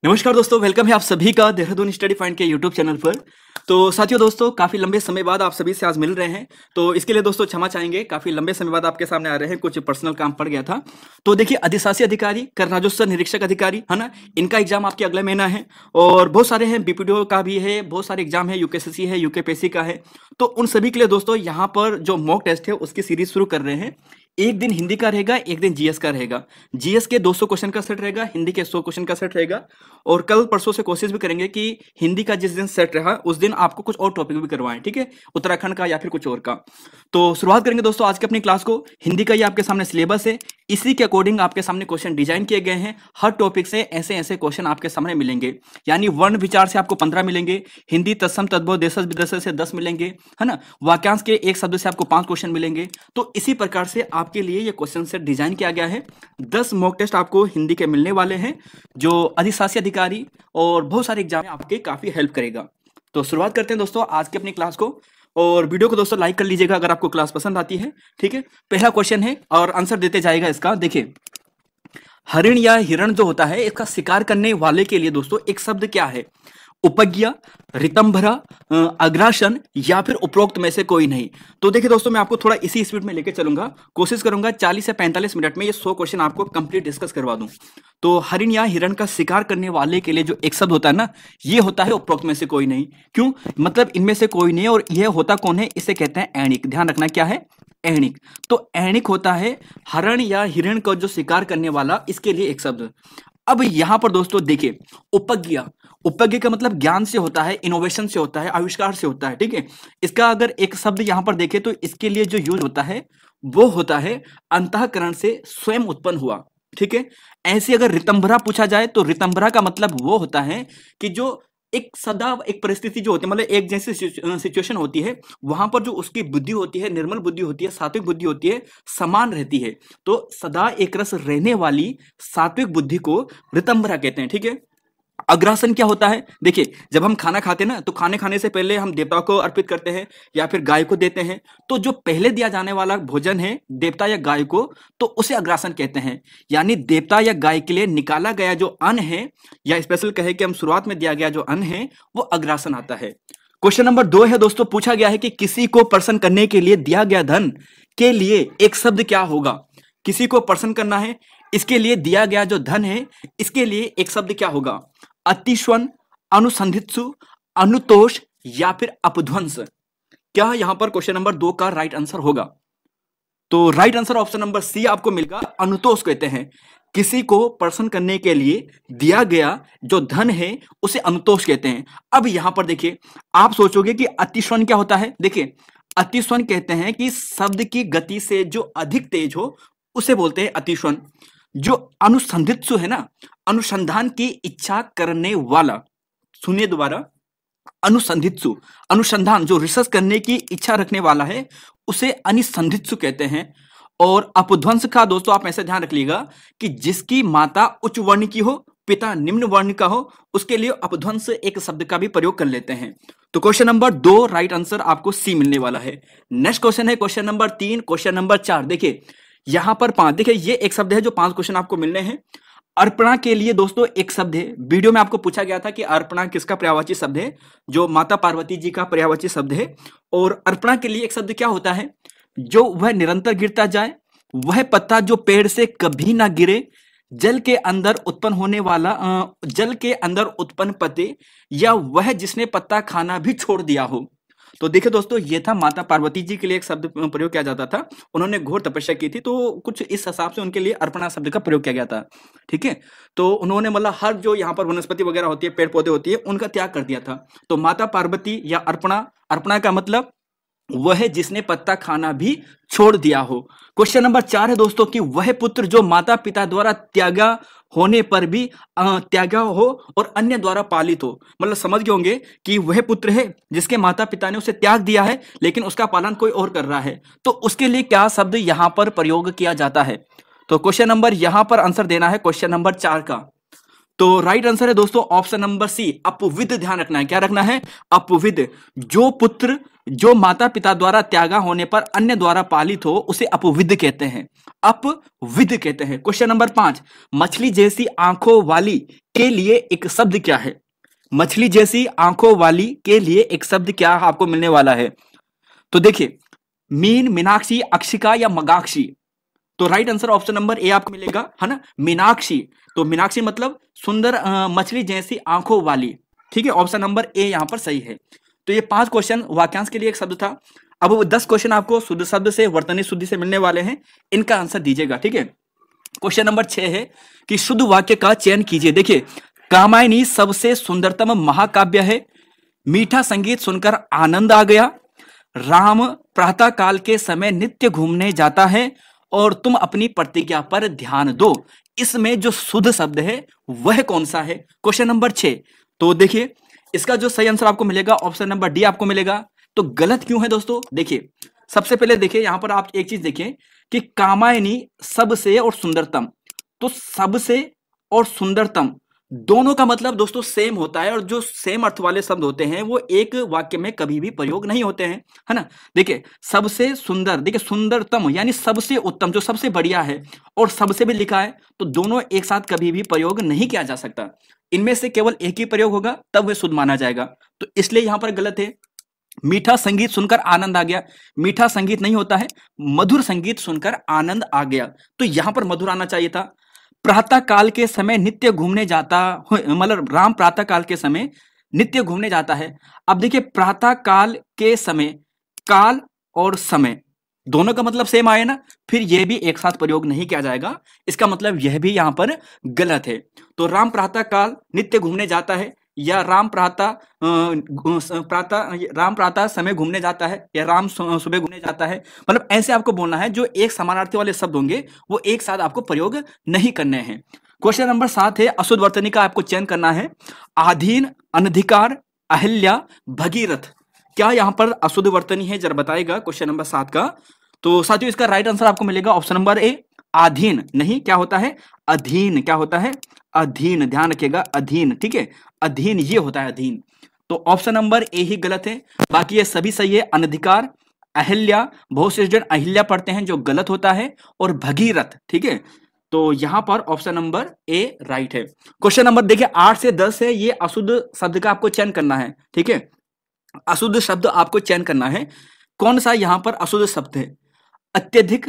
नमस्कार दोस्तों, वेलकम है आप सभी का देहरादून स्टडी पॉइंट के यूट्यूब चैनल पर। तो साथियों दोस्तों, काफ़ी लंबे समय बाद आप सभी से आज मिल रहे हैं। तो इसके लिए दोस्तों क्षमा चाहेंगे, काफ़ी लंबे समय बाद आपके सामने आ रहे हैं, कुछ पर्सनल काम पड़ गया था। तो देखिए, अधिशासी अधिकारी, कर राजस्व निरीक्षक अधिकारी है ना, इनका एग्जाम आपके अगले महीना है। और बहुत सारे हैं, बीपीडीओ का भी है, बहुत सारे एग्जाम है, यूकेएससी है, यूकेपीएससी का है। तो उन सभी के लिए दोस्तों यहाँ पर जो मॉक टेस्ट है उसकी सीरीज शुरू कर रहे हैं। एक दिन हिंदी का रहेगा, एक दिन जीएस का रहेगा। जीएस के 200 क्वेश्चन का सेट रहेगा, हिंदी के 100 क्वेश्चन का सेट रहेगा। और कल परसों से कोशिश भी करेंगे कि हिंदी का जिस दिन सेट रहा उस दिन आपको कुछ और टॉपिक भी करवाएं, ठीक है, उत्तराखंड का या फिर कुछ और का। तो शुरुआत करेंगे दोस्तों आज की अपनी क्लास को। हिंदी का ये आपके सामने सिलेबस है, इसी के अकॉर्डिंग आपके सामने क्वेश्चन डिजाइन किए गए हैं। हर टॉपिक से ऐसे ऐसे क्वेश्चन आपके सामने मिलेंगे, यानी वर्ण विचार से आपको 15 मिलेंगे, हिंदी तत्सम तद्भव देशज विदेशज से 10 मिलेंगे, है ना, वाक्यांश के एक शब्द से आपको 5 क्वेश्चन मिलेंगे। तो इसी प्रकार से आपके लिए ये क्वेश्चन सेट डिजाइन किया गया है। 10 मॉक टेस्ट आपको हिंदी के मिलने वाले हैं, जो अधिशासी अधिकारी और बहुत सारे एग्जाम में आपके काफी हेल्प करेगा। तो शुरुआत करते हैं दोस्तों आज की अपनी क्लास को। और वीडियो को दोस्तों लाइक कर लीजिएगा अगर आपको क्लास पसंद आती है, ठीक है। पहला क्वेश्चन है और आंसर देते जाएगा इसका। देखिए, हरिण या हिरण जो होता है, इसका शिकार करने वाले के लिए दोस्तों एक शब्द क्या है? उपज्ञा, ऋतंभरा, अग्रासन या फिर उपरोक्त में से कोई नहीं। तो देखिए दोस्तों, मैं आपको थोड़ा इसी स्पीड में लेकर चलूंगा, कोशिश करूंगा 40 से 45 मिनट में ये 100 क्वेश्चन आपको कंप्लीट डिस्कस करवा दूं। तो हरिण या हिरण का शिकार करने वाले के लिए जो एक शब्द होता है ना, ये होता है उपरोक्त में से कोई नहीं। क्यों? मतलब इनमें से कोई नहीं, और यह होता कौन है? इसे कहते हैं ऐणिक। ध्यान रखना क्या है? ऐणिक। तो ऐणिक होता है हरण या हिरण का जो शिकार करने वाला, इसके लिए एक शब्द। अब यहां पर दोस्तों देखिए, उपज्ञा, उपज्ञ का मतलब ज्ञान से होता है, इनोवेशन से होता है, आविष्कार से होता है, ठीक है। इसका अगर एक शब्द यहां पर देखें तो इसके लिए जो यूज होता है वो होता है अंतःकरण से स्वयं उत्पन्न हुआ, ठीक है। ऐसे अगर ऋतंभरा पूछा जाए तो ऋतंभरा का मतलब वो होता है कि जो एक सदा एक परिस्थिति जो होती है, मतलब एक जैसी सिचुएशन होती है, वहां पर जो उसकी बुद्धि होती है, निर्मल बुद्धि होती है, सात्विक बुद्धि होती है, समान रहती है। तो सदा एक रस रहने वाली सात्विक बुद्धि को ऋतंभरा कहते हैं, ठीक है। अग्रासन क्या होता है? देखिए, जब हम खाना खाते हैं ना, तो खाने खाने से पहले हम देवता को अर्पित करते हैं या फिर गाय को देते हैं। तो जो पहले दिया जाने वाला भोजन है देवता या गाय को, तो उसे अग्रासन कहते हैं। यानी देवता या गाय के लिए निकाला गया जो अन्न है, या स्पेशल कहे कि हम शुरुआत में दिया गया जो अन्न है, वो अग्रासन आता है। क्वेश्चन नंबर 2 है दोस्तों, पूछा गया है कि किसी को प्रसन्न करने के लिए दिया गया धन के लिए एक शब्द क्या होगा? किसी को प्रसन्न करना है, इसके लिए दिया गया जो धन है, इसके लिए एक शब्द क्या होगा? अतिश्वन, अनुसंधित्सु, अनुतोष या फिर अपध्वंस। क्या यहां पर क्वेश्चन नंबर 2 का राइट आंसर होगा? तो right answer option number C आपको मिलेगा, अनुतोष कहते हैं। किसी को प्रसन्न करने के लिए दिया गया जो धन है उसे अनुतोष कहते हैं। अब यहां पर देखिए, आप सोचोगे कि अतिश्वन क्या होता है? देखिए, अतिश्वन कहते हैं कि शब्द की गति से जो अधिक तेज हो उसे बोलते हैं अतिश्वन। जो अनुसंधित्सु है ना, अनुसंधान की इच्छा करने वाला, सुनिए दोबारा, अनुसंधित्सु, अनुसंधान जो रिसर्च करने की इच्छा रखने वाला है उसे अनुसंधित्सु कहते हैं। और अपध्वंस का दोस्तों आप ऐसे ध्यान रख लीजिएगा कि जिसकी माता उच्च वर्ण की हो, पिता निम्न वर्ण का हो, उसके लिए अपध्वंस एक शब्द का भी प्रयोग कर लेते हैं। तो क्वेश्चन नंबर 2 राइट आंसर आपको सी मिलने वाला है। नेक्स्ट क्वेश्चन है क्वेश्चन नंबर 3, क्वेश्चन नंबर 4। देखिए यहां पर 5, देखिए ये एक शब्द है जो 5 क्वेश्चन आपको मिलने हैं। अर्पणा के लिए दोस्तों एक शब्द है। वीडियो में आपको पूछा गया था कि अर्पणा किसका पर्यायवाची शब्द है? जो माता पार्वती जी का पर्यायवाची शब्द है। और अर्पणा के लिए एक शब्द क्या होता है? जो वह निरंतर गिरता जाए, वह पत्ता जो पेड़ से कभी ना गिरे, जल के अंदर उत्पन्न होने वाला, जल के अंदर उत्पन्न पत्ते, या वह जिसने पत्ता खाना भी छोड़ दिया हो। तो देखिए दोस्तों, ये था माता पार्वती जी के लिए एक शब्द प्रयोग किया जाता था। उन्होंने घोर तपस्या की थी, तो कुछ इस हिसाब से उनके लिए अर्पणा शब्द का प्रयोग किया गया था, ठीक है। तो उन्होंने मतलब हर जो यहाँ पर वनस्पति वगैरह होती है, पेड़ पौधे होती है, उनका त्याग कर दिया था। तो माता पार्वती या अर्पणा, अर्पणा का मतलब वह है जिसने पत्ता खाना भी छोड़ दिया हो। क्वेश्चन नंबर 4 है दोस्तों कि वह पुत्र जो माता पिता द्वारा त्यागा होने पर भी त्यागा हो और अन्य द्वारा पालित हो। मतलब समझ गए होंगे कि वह पुत्र है जिसके माता पिता ने उसे त्याग दिया है, लेकिन उसका पालन कोई और कर रहा है, तो उसके लिए क्या शब्द यहां पर प्रयोग किया जाता है? तो क्वेश्चन नंबर यहां पर आंसर देना है क्वेश्चन नंबर 4 का। तो राइट आंसर है दोस्तों ऑप्शन नंबर सी, अपविद। ध्यान रखना है, क्या रखना है? अपविद। जो पुत्र जो माता पिता द्वारा त्यागा होने पर अन्य द्वारा पालित हो उसे अपविद कहते हैं, अपविद कहते हैं। क्वेश्चन नंबर 5, मछली जैसी आंखों वाली के लिए एक शब्द क्या है? मछली जैसी आंखों वाली के लिए एक शब्द क्या आपको मिलने वाला है? तो देखिए, मीन, मीनाक्षी, अक्षिका या मगाक्षी। तो right answer option number A आपको मिलेगा, है ना, मीनाक्षी। तो मीनाक्षी मतलब सुंदर मछली जैसी आंखों वाली, ठीक है, ऑप्शन नंबर ए यहां पर सही है। तो ये 5 क्वेश्चन वाक्यांश के लिए एक शब्द था। अब वो 10 क्वेश्चन आपको शुद्ध शब्द से, वर्तनी शुद्धि से मिलने वाले हैं, इनका आंसर दीजिएगा, ठीक है। क्वेश्चन नंबर 6 है कि शुद्ध वाक्य का चयन कीजिए। देखिए, कामायनी सबसे सुंदरतम महाकाव्य है, मीठा संगीत सुनकर आनंद आ गया, राम प्रातः काल के समय नित्य घूमने जाता है, और तुम अपनी प्रतिज्ञा पर ध्यान दो। इसमें जो शुद्ध शब्द है वह कौन सा है? Question number 6। तो देखिए, इसका जो सही आंसर आपको मिलेगा ऑप्शन नंबर डी आपको मिलेगा। तो गलत क्यों है दोस्तों? देखिए, सबसे पहले देखिए, यहां पर आप एक चीज देखिए कि कामायनी सबसे और सुंदरतम, तो सबसे और सुंदरतम दोनों का मतलब दोस्तों सेम होता है, और जो सेम अर्थ वाले शब्द होते हैं वो एक वाक्य में कभी भी प्रयोग नहीं होते हैं, है ना। देखिए, सबसे सुंदर, देखिए सुंदरतम यानी सबसे उत्तम, जो सबसे बढ़िया है, और सबसे भी लिखा है, तो दोनों एक साथ कभी भी प्रयोग नहीं किया जा सकता। इनमें से केवल एक ही प्रयोग होगा, तब वह शुद्ध माना जाएगा। तो इसलिए यहां पर गलत है। मीठा संगीत सुनकर आनंद आ गया, मीठा संगीत नहीं होता है, मधुर संगीत सुनकर आनंद आ गया, तो यहां पर मधुर आना चाहिए था। प्रातः काल के समय नित्य घूमने जाता, मतलब राम प्रातः काल के समय नित्य घूमने जाता है। अब देखिए, प्रातः काल के समय, काल और समय दोनों का मतलब सेम आए ना, फिर यह भी एक साथ प्रयोग नहीं किया जाएगा, इसका मतलब यह भी यहां पर गलत है। तो राम प्रातः काल नित्य घूमने जाता है, या राम प्रातः समय घूमने जाता है, या राम सुबह घूमने जाता है, मतलब ऐसे आपको बोलना है। जो एक समानार्थी वाले शब्द होंगे वो एक साथ आपको प्रयोग नहीं करने हैं। क्वेश्चन नंबर 7 है, अशुद्ध वर्तनी का आपको चयन करना है। आधीन, अनधिकार, अहिल्या, भगीरथ, क्या यहां पर अशुद्ध वर्तनी है? जरा बताएगा क्वेश्चन नंबर 7 का। तो साथियों, इसका राइट आंसर आपको मिलेगा ऑप्शन नंबर ए, अधीन। नहीं, क्या होता है? अधीन। क्या होता है? अधीन, ध्यान रखिएगा, अधीन, ठीक है, अधीन ये होता है, अधीन। तो ऑप्शन नंबर ए ही गलत है, बाकी ये सभी सही है। अनधिकार, अहिल्या, बहुत से जन अहिल्या पढ़ते हैं जो गलत होता है, और भगीरथ, ठीक है। तो यहां पर ऑप्शन नंबर ए राइट है। क्वेश्चन नंबर देखिए 8 से 10 है, ये अशुद्ध शब्द का आपको चयन करना है, ठीक है। अशुद्ध शब्द आपको चयन करना है। कौन सा यहां पर अशुद्ध शब्द है? अत्यधिक,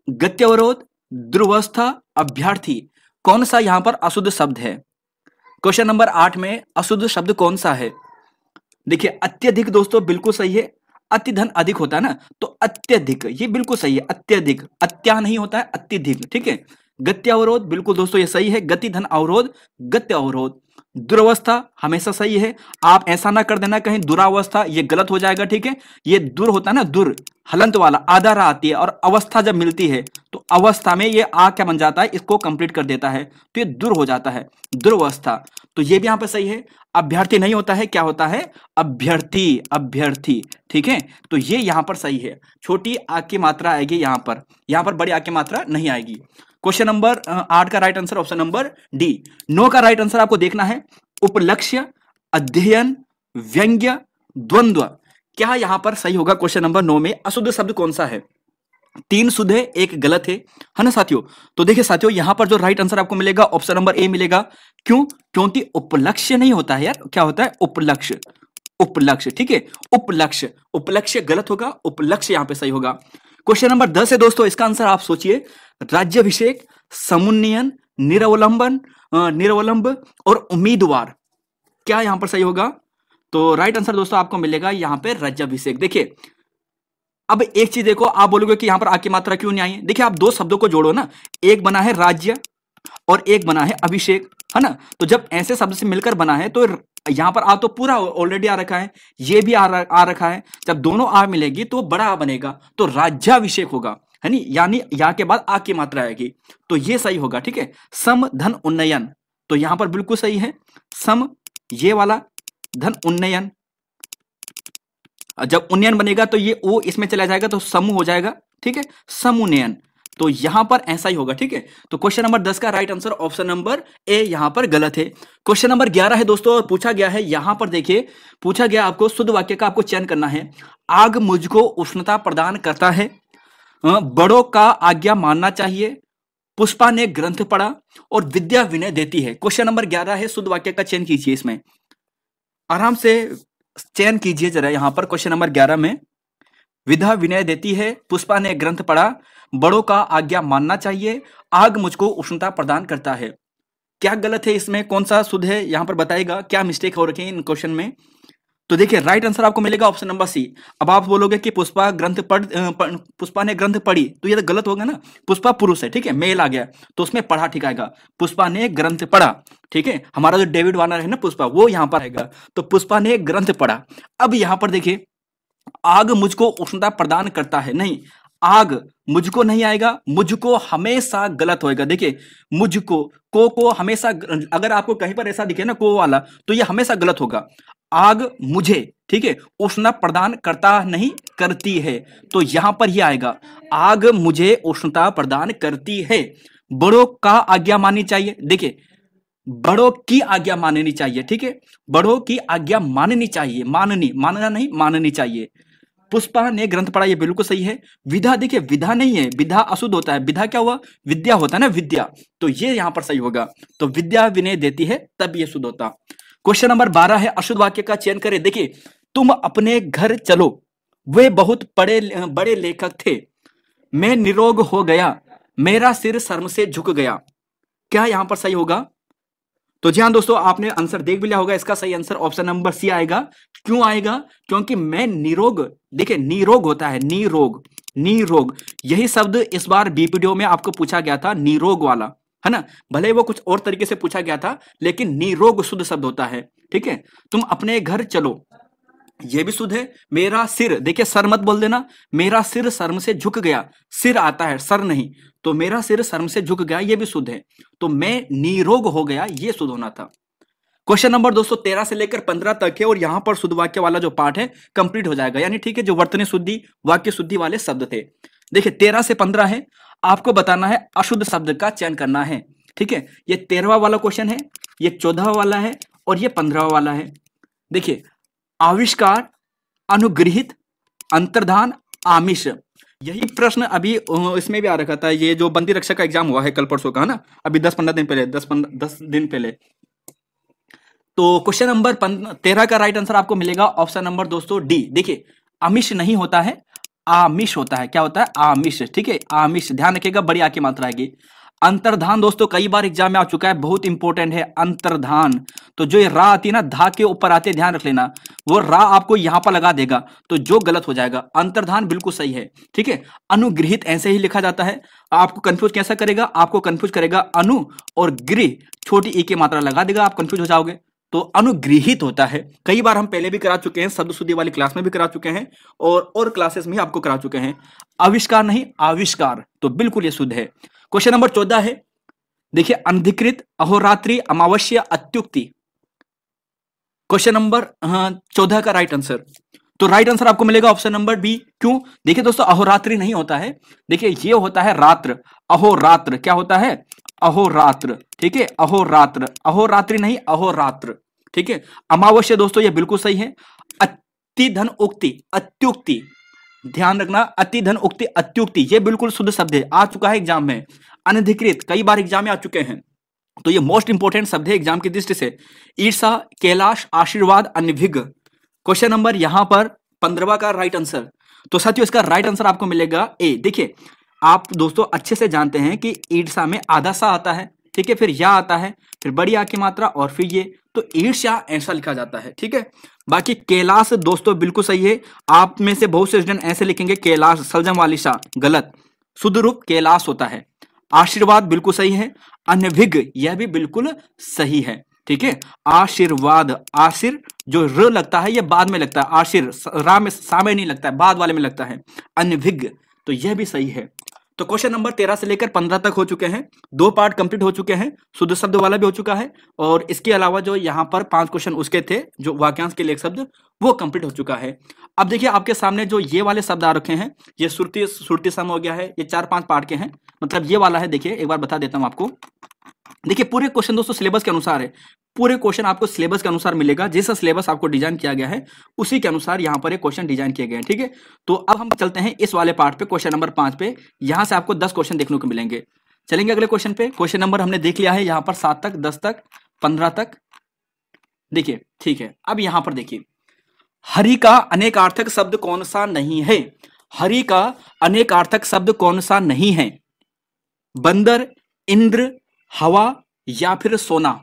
गत्यवरोध, दुर्वस्था, अभ्यर्थी, कौन सा यहां पर अशुद्ध शब्द है? क्वेश्चन नंबर 8 में अशुद्ध शब्द कौन सा है? देखिए, अत्यधिक दोस्तों बिल्कुल सही है, अति धन अधिक होता है ना, तो अत्यधिक ये बिल्कुल सही है, अत्यधिक, अत्या नहीं होता है, अत्यधिक, ठीक है। गत्य अवरोध बिल्कुल दोस्तों ये सही है, गति धन अवरोध, गत्य अवरोध। दुरावस्था हमेशा सही है, आप ऐसा ना कर देना कहीं दुरावस्था, ये गलत हो जाएगा, ठीक है। ये दुर होता है ना, दुर हलंत वाला, आधा रा आती है, और अवस्था जब मिलती है तो अवस्था में ये आ क्या बन जाता है, इसको कंप्लीट कर देता है, तो ये दुर हो जाता है, दुर्वस्था। तो ये भी यहां पर सही है। अभ्यर्थी नहीं होता है, क्या होता है? अभ्यर्थी, अभ्यर्थी, ठीक है। तो ये यहां पर सही है, छोटी आ की मात्रा आएगी यहां पर बड़ी आ की मात्रा नहीं आएगी। क्वेश्चन नंबर 8 का right answer option number D. 9 का राइट आंसर आपको देखना है। उपलक्ष्य, अध्ययन, व्यंग्य, द्वंद्व, क्या यहां पर सही होगा? क्वेश्चन नंबर 9 में अशुद्ध शब्द कौन सा है? 3 शुद्ध है, 1 गलत है ना साथियों। तो देखिए साथियों, यहां पर जो राइट आंसर आपको मिलेगा ऑप्शन नंबर ए मिलेगा। क्यों? क्योंकि उपलक्ष्य नहीं होता है यार, क्या होता है? उपलक्ष्य, उपलक्ष्य, ठीक है, उपलक्ष्य, उपलक्ष्य गलत होगा, उपलक्ष्य यहां पे सही होगा। क्वेश्चन नंबर 10 है दोस्तों, इसका आंसर आप सोचिए। राज्याभिषेक, समुन्नयन, निरवलंबन, निरवलंब और उम्मीदवार, क्या यहां पर सही होगा? तो राइट आंसर दोस्तों आपको मिलेगा यहां पे राज्याभिषेक। देखिए, अब एक चीज देखो, आप बोलोगे कि यहां पर आ की मात्रा क्यों नहीं आई है? देखिए, आप दो शब्दों को जोड़ो ना, एक बना है राज्य और एक बना है अभिषेक, है ना। तो जब ऐसे शब्द से मिलकर बना है तो यहां पर आ तो पूरा ऑलरेडी आ रखा है, ये भी आ रखा है। जब दोनों आ मिलेगी तो बड़ा आ बनेगा, तो राज्याभिषेक होगा, है नी, यानी या के बाद आ की मात्रा आएगी, तो ये सही होगा, ठीक है। सम धन उन्नयन, तो यहां पर बिल्कुल सही है, सम ये वाला, धन उन्नयन, जब उन्नयन बनेगा तो ये ओ इसमें चला जाएगा तो समूह हो जाएगा, ठीक है, समुन्नयन। तो यहां पर ऐसा ही होगा, ठीक है। तो क्वेश्चन नंबर 10 का right answer option number A यहां पर गलत है। क्वेश्चन नंबर 11 है दोस्तों, और पूछा गया है यहां पर, देखिए पूछा गया आपको शुद्ध वाक्य का आपको चयन करना है। आग मुझको उष्णता प्रदान करता है, बड़ों का आज्ञा मानना चाहिए, पुष्पा ने ग्रंथ पढ़ा, और विद्या विनय देती है। क्वेश्चन नंबर 11 है, शुद्ध वाक्य का चयन कीजिए, इसमें आराम से चयन कीजिए जरा। यहां पर क्वेश्चन नंबर 11 में विद्या विनय देती है, पुष्पा ने ग्रंथ पढ़ा, बड़ों का आज्ञा मानना चाहिए, आग मुझको उष्णता प्रदान करता है। क्या गलत है इसमें, कौन सा शुद्ध है, यहां पर बताएगा क्या मिस्टेक हो रखी है इन क्वेश्चन में। तो देखिए राइट आंसर आपको मिलेगा ऑप्शन नंबर सी। अब आप बोलोगे कि पुष्पा पुष्पा ने ग्रंथ पढ़ी, तो ये तो गलत होगा ना। पुष्पा पुरुष है, ठीक है, मेल आ गया, तो उसमें पढ़ा ठीक आएगा। पुष्पा ने ग्रंथ पढ़ा, ठीक है, हमारा जो डेविड वार्नर है ना पुष्पा, वो यहां पर आएगा। तो पुष्पा ने ग्रंथ पढ़ा। अब यहां पर देखिए आग मुझको उष्णता प्रदान करता है, नहीं, आग मुझको नहीं आएगा, मुझको हमेशा गलत होएगा। देखिए मुझको को हमेशा, अगर आपको कहीं पर ऐसा दिखे ना को वाला, तो ये हमेशा गलत होगा। आग मुझे, ठीक है, उष्णता प्रदान करता नहीं, करती है, तो यहां पर ये आएगा आग मुझे उष्णता प्रदान करती है। बड़ों का आज्ञा माननी चाहिए, देखिए बड़ों की आज्ञा माननी चाहिए, ठीक है, बड़ों की आज्ञा माननी चाहिए, माननी, मानना नहीं, माननी चाहिए। पुष्पा ने ग्रंथ पढ़ा, ये बिल्कुल सही है। विधा, देखिए विधा नहीं है, विधा अशुद्ध होता है, विधा क्या हुआ, विद्या होता है ना, विद्या, तो ये यहां पर सही होगा। तो विद्या विनय देती है, तब ये शुद्ध होता। क्वेश्चन नंबर 12 है, अशुद्ध वाक्य का चयन करें। देखिए तुम अपने घर चलो, वे बहुत बड़े लेखक थे, मैं निरोग हो गया, मेरा सिर शर्म से झुक गया। क्या यहां पर सही होगा। तो जी हाँ दोस्तों, आपने आंसर देख भी लिया होगा, इसका सही आंसर ऑप्शन नंबर सी आएगा। क्यों आएगा, क्योंकि मैं निरोग, देखिए निरोग होता है, निरोग, निरोग, यही शब्द इस बार बीपीडीओ में आपको पूछा गया था, निरोग वाला, है ना। भले वो कुछ और तरीके से पूछा गया था, लेकिन निरोग शुद्ध शब्द होता है, ठीक है। तुम अपने घर चलो, ये भी शुद्ध है। मेरा सिर, देखिए सर मत बोल देना, मेरा सिर शर्म से झुक गया, सिर आता है सर नहीं, तो मेरा सिर शर्म से झुक गया, ये भी शुद्ध है। तो मैं निरोग हो गया, ये शुद्ध होना था। क्वेश्चन नंबर 213 से लेकर 15 तक है, और यहां पर शुद्ध वाक्य वाला जो पार्ट है कंप्लीट हो जाएगा, यानी ठीक है, जो वर्तनी शुद्धि वाक्य शुद्धि वाले शब्द थे। देखिए 13 से 15 है, आपको बताना है, अशुद्ध शब्द का चयन करना है, ठीक है। ये 13वां वाला क्वेश्चन है, ये 14वां वाला है, और ये 15वां वाला है। देखिए आविष्कार, अनुगृहित, अंतर्धान, आमिष, यही प्रश्न अभी इसमें भी आ रखा था, ये जो बंदी रक्षा का एग्जाम हुआ है कल परसों का, है ना, अभी 10-15 दिन पहले, 10 दिन पहले। तो क्वेश्चन नंबर 13 का राइट आंसर आपको मिलेगा ऑप्शन नंबर दोस्तों डी। देखिए आमिष नहीं होता है, आमिष होता है। क्या होता है, आमिष, ठीक है, आमिष, ध्यान रखिएगा, बड़ी आ की मात्रा आएगी। अंतर्धान दोस्तों कई बार एग्जाम में आ चुका है, बहुत इंपॉर्टेंट है अंतर्धान। तो जो ये रा आती है ना, धा के ऊपर आते, ध्यान रख लेना, वो रा आपको यहां पर लगा देगा, तो जो गलत हो जाएगा। अंतर्धान बिल्कुल सही है, ठीक है। अनुगृहित ऐसे ही लिखा जाता है, आपको कंफ्यूज कैसा करेगा, आपको कंफ्यूज करेगा अनु और गृह, छोटी ई की मात्रा लगा देगा, आप कंफ्यूज हो जाओगे। तो अनुगृहित होता है, कई बार हम पहले भी करा चुके हैं, शब्द शुद्धि वाली क्लास में भी करा चुके हैं, और क्लासेस में आपको करा चुके हैं। आविष्कार नहीं, आविष्कार, तो बिल्कुल ये शुद्ध है। क्वेश्चन नंबर 14 है, देखिए अनधिकृत, अहोरात्रि, अमावस्या, अत्युक्ति। क्वेश्चन नंबर 14 का राइट आंसर, तो राइट आंसर आपको मिलेगा ऑप्शन नंबर बी। क्यों, देखिए दोस्तों अहोरात्रि नहीं होता है, देखिए ये होता है रात्र, अहोरात्र, क्या होता है, अहोरात्र, ठीक है, अहोरात्र, अहोरात्रि नहीं, अहोरात्र, ठीक है। अमावस्या दोस्तों ये बिल्कुल सही है। अति धन उक्ति, अत्युक्ति, ध्यान रखना, अति धन उक्ति, अत्युक्ति, ये बिल्कुल शुद्ध शब्द है, आ चुका है एग्जाम में। अनधिकृत कई बार एग्जाम में आ चुके हैं, तो ये मोस्ट इंपोर्टेंट शब्द है एग्जाम की दृष्टि से। ईर्षा, कैलाश, आशीर्वाद, अनभिज्ञ। क्वेश्चन नंबर यहां पर 15वां का राइट आंसर, तो साथियों इसका राइट आंसर आपको मिलेगा ए। देखिए आप दोस्तों अच्छे से जानते हैं कि ईर्षा में आधा सा आता है, ठीक है, फिर या आता है, फिर बड़ी आ की मात्रा, और फिर ये, तो ईर्ष्या ऐसा लिखा जाता है, ठीक है। बाकी कैलाश दोस्तों बिल्कुल सही है, आप में से बहुत से स्टूडेंट ऐसे लिखेंगे कैलाश, सलजम वाली सा, गलत, शुद्ध रूप कैलाश होता है। आशीर्वाद बिल्कुल सही है। अनभिज्ञ यह भी बिल्कुल सही है, ठीक है। आशीर्वाद, आशीर जो र लगता है ये बाद में लगता है, आशीर रा में सा में नहीं लगता है, बाद वाले में लगता है। अनभिज्ञ, तो यह भी सही है। तो क्वेश्चन नंबर 13 से लेकर 15 तक हो चुके हैं, 2 पार्ट कंप्लीट हो चुके हैं, शुद्ध शब्द वाला भी हो चुका है, और इसके अलावा जो यहाँ पर 5 क्वेश्चन उसके थे जो वाक्यांश के लिए एक शब्द, वो कंप्लीट हो चुका है। अब देखिए आपके सामने जो ये वाले शब्द आ रखे हैं, ये सुरती सुरती सम हो गया है, ये 4-5 पार्ट के हैं, मतलब ये वाला है। देखिए एक बार बता देता हूँ आपको। देखिए पूरे क्वेश्चन दोस्तों सिलेबस के अनुसार है, पूरे क्वेश्चन आपको सिलेबस के अनुसार मिलेगा, जैसा सिलेबस आपको डिजाइन किया गया है उसी के अनुसार यहाँ पर एक क्वेश्चन डिजाइन किए गए हैं, ठीक है। तो अब हम चलते हैं इस वाले पार्ट पे, क्वेश्चन नंबर 5 पे। यहाँ से आपको 10 क्वेश्चन देखने को मिलेंगे। चलेंगे अगले क्वेश्चन पे। क्वेश्चन नंबर हमने देख लिया है यहाँ पर 7 तक, 10 तक, 15 तक, देखिए ठीक है। अब यहाँ पर देखिए, हरि का अनेकार्थक शब्द कौन सा नहीं है? हरि का अनेकार्थक शब्द कौन सा नहीं है? बंदर, इंद्र, हवा या फिर सोना?